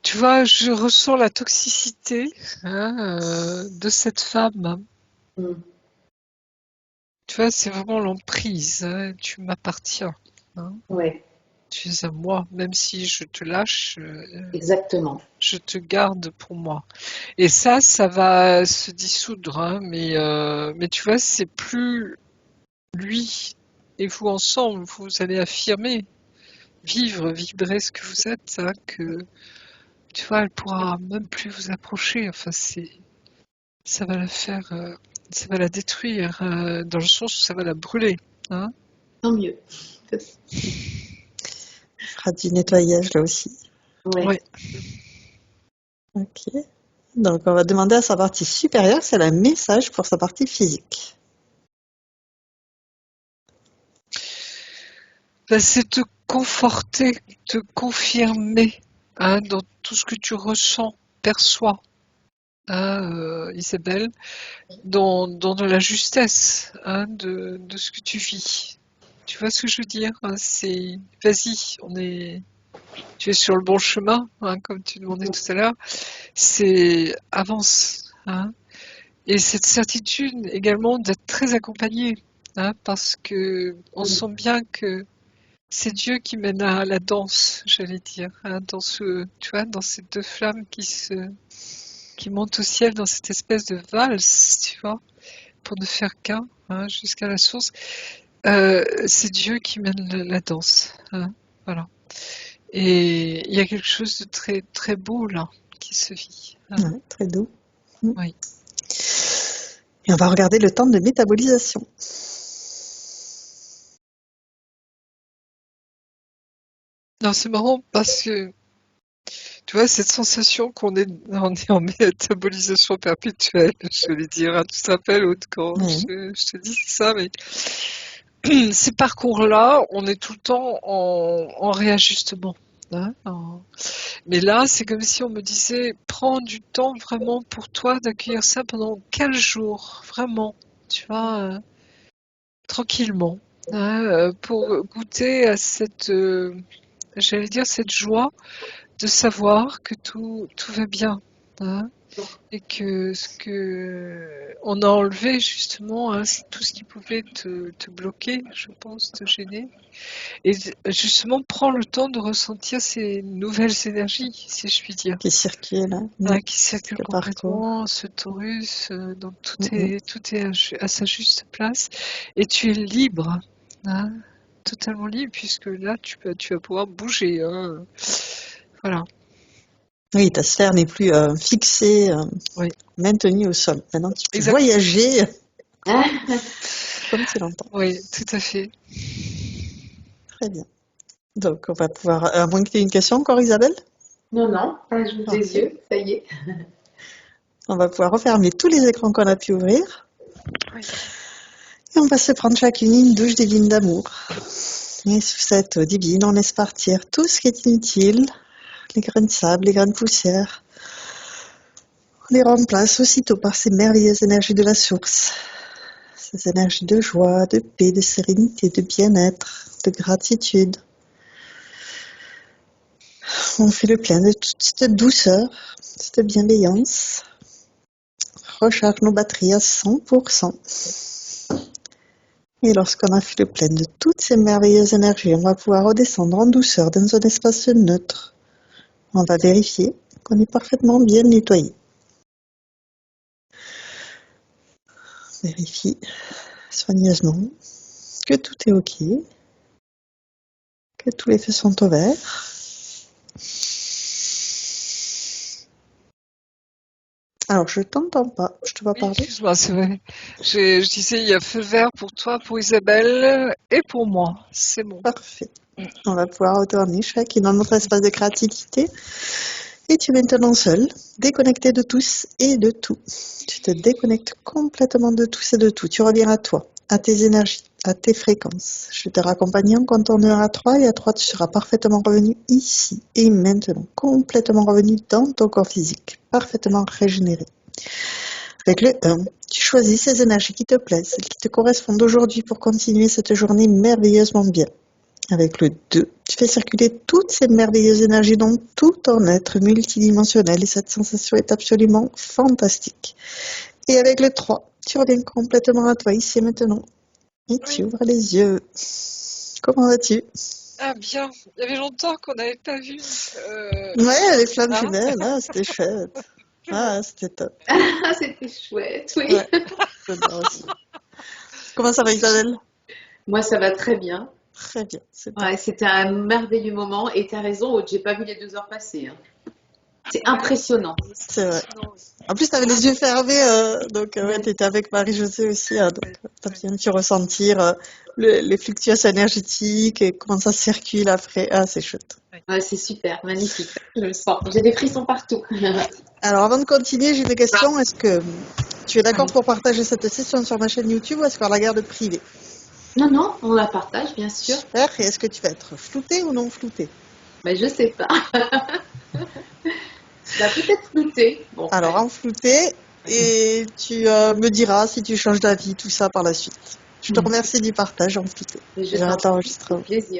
S2: Tu vois, je ressens la toxicité de cette femme. Tu vois, c'est vraiment l'emprise. Hein, tu m'appartiens. Hein.
S3: Ouais.
S2: Tu es à moi, même si je te lâche.
S3: Exactement.
S2: Je te garde pour moi. Et ça va se dissoudre. Hein, mais tu vois, c'est plus lui et vous ensemble. Vous allez affirmer, vibrer ce que vous êtes. Hein, que tu vois, elle pourra même plus vous approcher. Enfin, ça va la faire. Ça va la détruire, dans le sens où ça va la brûler. Hein.
S3: Tant mieux.
S1: On fera du nettoyage là aussi.
S3: Ouais.
S2: Ouais.
S1: Ok. Donc on va demander à sa partie supérieure si elle a un message pour sa partie physique.
S2: Ben, c'est te conforter, te confirmer dans tout ce que tu ressens, perçois, Isabelle, dans de la justesse de ce que tu vis. Tu vois ce que je veux dire? C'est vas-y, tu es sur le bon chemin, comme tu demandais tout à l'heure. C'est avance. Hein. Et cette certitude également d'être très accompagné, parce que on sent bien que c'est Dieu qui mène à la danse, j'allais dire, tu vois, dans ces deux flammes qui montent au ciel dans cette espèce de valse, tu vois, pour ne faire qu'un, jusqu'à la source. C'est Dieu qui mène la danse, voilà. Et il y a quelque chose de très très beau là qui se vit.
S1: Ouais, très doux.
S2: Oui.
S1: Et on va regarder le temps de métabolisation.
S2: Non, c'est marrant parce que tu vois, cette sensation qu'on est en métabolisation perpétuelle, je vais dire, tu te rappelles, Aude, quand je te dis ça, mais ces parcours-là, on est tout le temps en réajustement. Mais là, c'est comme si on me disait, prends du temps vraiment pour toi d'accueillir ça pendant 15 jours, vraiment, tu vois, tranquillement, pour goûter à j'allais dire, cette joie de savoir que tout va bien. Hein. Et que ce que on a enlevé justement, hein, c'est tout ce qui pouvait te bloquer, je pense, te gêner. Et justement, prends le temps de ressentir ces nouvelles énergies, si je puis dire,
S1: Qui circule, hein,
S2: qui circulent
S1: le parcours.
S2: complètement, ce torus, donc tout
S1: Mm.
S2: est à sa juste place. Et tu es libre, hein, totalement libre, puisque là, tu vas pouvoir bouger. Hein. Voilà.
S1: Oui, ta sphère n'est plus fixée,
S2: Oui.
S1: maintenue au sol. Maintenant, tu peux
S2: Exact.
S1: voyager comme tu l'entends.
S2: Oui, tout à fait.
S1: Très bien. Donc, on va pouvoir... À moins que tu aies une question encore, Isabelle?
S3: Non, je vous des yeux, ça y est.
S1: On va pouvoir refermer tous les écrans qu'on a pu ouvrir.
S2: Oui.
S1: Et on va se prendre chacune une douche divine d'amour. Et sous cette eau divine, on laisse partir tout ce qui est inutile, les grains de sable, les grains de poussière. On les remplace aussitôt par ces merveilleuses énergies de la source. Ces énergies de joie, de paix, de sérénité, de bien-être, de gratitude. On fait le plein de toute cette douceur, cette bienveillance. Recharge nos batteries à 100%. Et lorsqu'on a fait le plein de toutes ces merveilleuses énergies, on va pouvoir redescendre en douceur dans un espace neutre. On va vérifier qu'on est parfaitement bien nettoyé. Vérifie soigneusement que tout est OK, que tous les feux sont au vert. Alors, je t'entends pas, je te vois
S2: Oui,
S1: parler.
S2: excuse-moi, c'est vrai. Je disais, il y a feu vert pour toi, pour Isabelle et pour moi. C'est bon.
S1: Parfait. On va pouvoir retourner chacune dans notre espace de créativité. Et tu es maintenant seul, déconnecté de tous et de tout. Tu te déconnectes complètement de tous et de tout. Tu reviens à toi, à tes énergies, à tes fréquences. Je te raccompagne en comptant de 1 à 3 et à 3 tu seras parfaitement revenu ici et maintenant, complètement revenu dans ton corps physique, parfaitement régénéré. Avec le 1, tu choisis ces énergies qui te plaisent, celles qui te correspondent aujourd'hui pour continuer cette journée merveilleusement bien. Avec le 2, tu fais circuler toutes ces merveilleuses énergies dans tout ton être multidimensionnel et cette sensation est absolument fantastique. Et avec le 3, tu reviens complètement à toi ici et maintenant. Et tu ouvres les yeux. Comment vas-tu?
S2: Ah bien, il y avait longtemps qu'on n'avait pas vu.
S1: Ouais, les flammes
S2: Hein.
S1: jumelles, là, c'était chouette. Ah, c'était top.
S3: Ah, c'était chouette, oui.
S1: Ouais, j'adore aussi. Comment ça va, Isabelle?
S3: Moi, ça va très bien.
S1: Très bien, c'est top.
S3: Ouais, c'était un merveilleux moment et tu as raison, Aude, j'ai pas vu les 2 heures passer. Hein. C'est impressionnant.
S1: C'est vrai. En plus, tu avais les yeux fermés, donc ouais, tu étais avec Marie-Josée aussi, hein, donc tu as bien pu ressentir les fluctuations énergétiques et comment ça circule après. Ah, c'est chouette.
S3: Ouais, c'est super, magnifique. Je le sens. J'ai des frissons partout.
S1: Alors, avant de continuer, j'ai une question. Est-ce que tu es d'accord pour partager cette session sur ma chaîne YouTube ou est-ce qu'on la garde privée?
S3: Non, on la partage, bien sûr.
S1: Super. Et est-ce que tu vas être flouté ou non flouté?
S3: Mais je sais pas. Bah, peut-être flouté. Bon,
S1: Alors, en flouté, et tu me diras si tu changes d'avis, tout ça par la suite. Je te remercie du partage en flouté.
S3: mais je
S1: J'arrête
S3: t'en prie,
S1: l'enregistrement.
S3: avec plaisir.